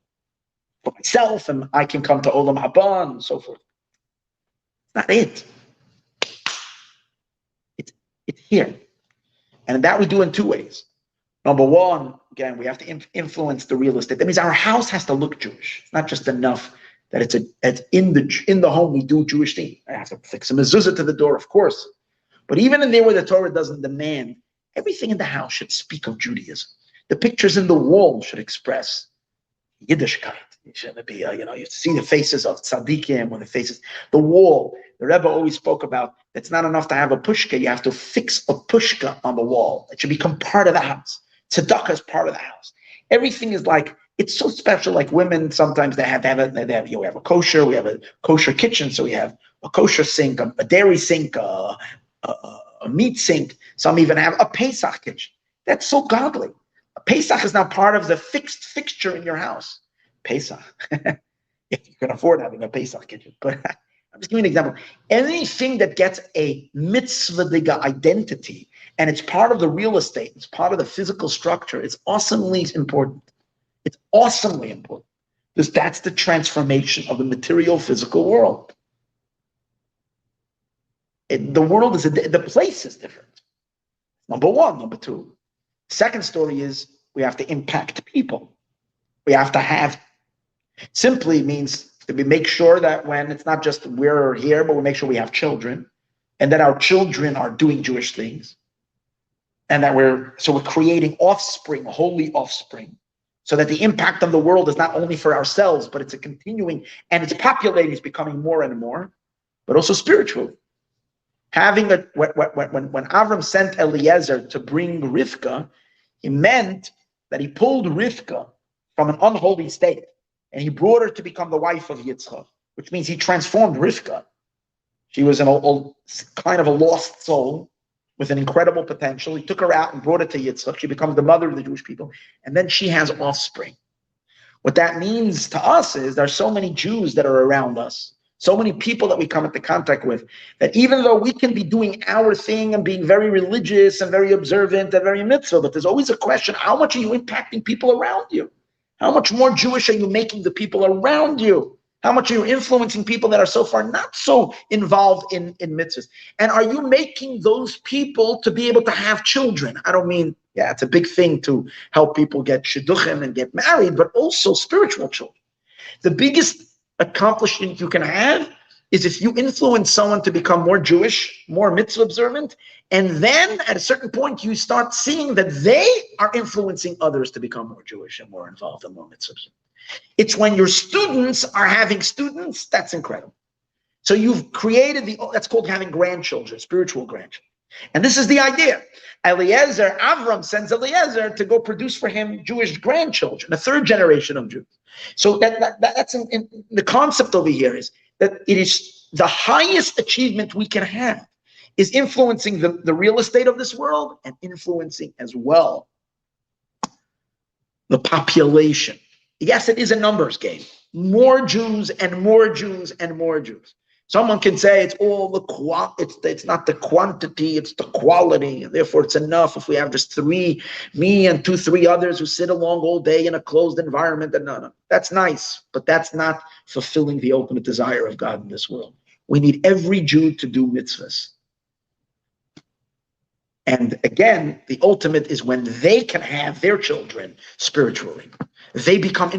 for myself, and I can come to Olam Haba and so forth. It's not it. It's here. And that we do in two ways. Number one, again, we have to influence the real estate. That means our house has to look Jewish. It's not just enough that it's in the home we do Jewish things. I have to fix a mezuzah to the door, of course. But even in there where the Torah doesn't demand, everything in the house should speak of Judaism. The pictures in the wall should express Yiddishkeit. It shouldn't be, you see the faces of tzaddikim, or the wall. The Rebbe always spoke about, it's not enough to have a pushka, you have to fix a pushka on the wall. It should become part of the house. Tzedakah is part of the house. Everything is like, it's so special. Like women, sometimes we have a kosher, we have a kosher kitchen, so we have a kosher sink, a dairy sink, a meat sink. Some even have a Pesach kitchen. That's so godly. A Pesach is now part of the fixed fixture in your house. Pesach. If you can afford having a Pesach kitchen. But I'm just giving you an example. Anything that gets a mitzvah identity, and it's part of the real estate, it's part of the physical structure, it's awesomely important. It's awesomely important. Because that's the transformation of the material physical world. The world is, the place is different. Number one. Number two. Second story is we have to impact people. We have to have, simply means that we make sure that when it's not just we're here, but we make sure we have children, and that our children are doing Jewish things, and that we're creating offspring, holy offspring, so that the impact on the world is not only for ourselves, but it's a continuing, and it's populating, it's becoming more and more, but also spiritually. Having when Avram sent Eliezer to bring Rivka, he meant that he pulled Rivka from an unholy state, and he brought her to become the wife of Yitzchak, which means he transformed Rivka. She was kind of a lost soul with an incredible potential. He took her out and brought her to Yitzchak. She becomes the mother of the Jewish people, and then she has offspring. What that means to us is there's so many Jews that are around us, so many people that we come into contact with, that even though we can be doing our thing and being very religious and very observant and very mitzvah, but there's always a question, how much are you impacting people around you? How much more Jewish are you making the people around you? How much are you influencing people that are so far not so involved in mitzvahs? And are you making those people to be able to have children? I don't mean, it's a big thing to help people get shidduchim and get married, but also spiritual children. The biggest accomplishment you can have is if you influence someone to become more Jewish, more mitzvah observant, and then at a certain point you start seeing that they are influencing others to become more Jewish and more involved and more mitzvah observant. It's when your students are having students, that's incredible. So you've created that's called having grandchildren, spiritual grandchildren. And this is the idea. Avram sends Eliezer to go produce for him Jewish grandchildren, a third generation of Jews. So that's in the concept over here is that it is the highest achievement we can have is influencing the real estate of this world and influencing as well the population. Yes, it is a numbers game. More Jews and more Jews and more Jews. Someone can say it's all it's not the quantity, it's the quality, and therefore it's enough if we have just me and three others who sit along all day in a closed environment. And no, that's nice, but that's not fulfilling the ultimate desire of God in this world. We need every Jew to do mitzvahs. And again, the ultimate is when they can have their children spiritually. They become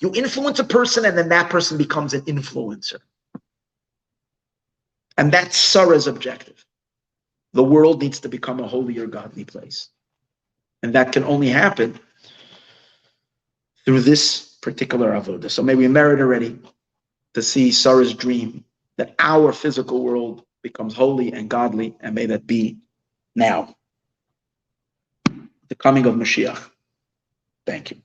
you influence a person, and then that person becomes an influencer. And that's Sarah's objective. The world needs to become a holier, godly place. And that can only happen through this particular avodah. So may we merit already to see Sarah's dream that our physical world becomes holy and godly, and may that be now. The coming of Mashiach. Thank you.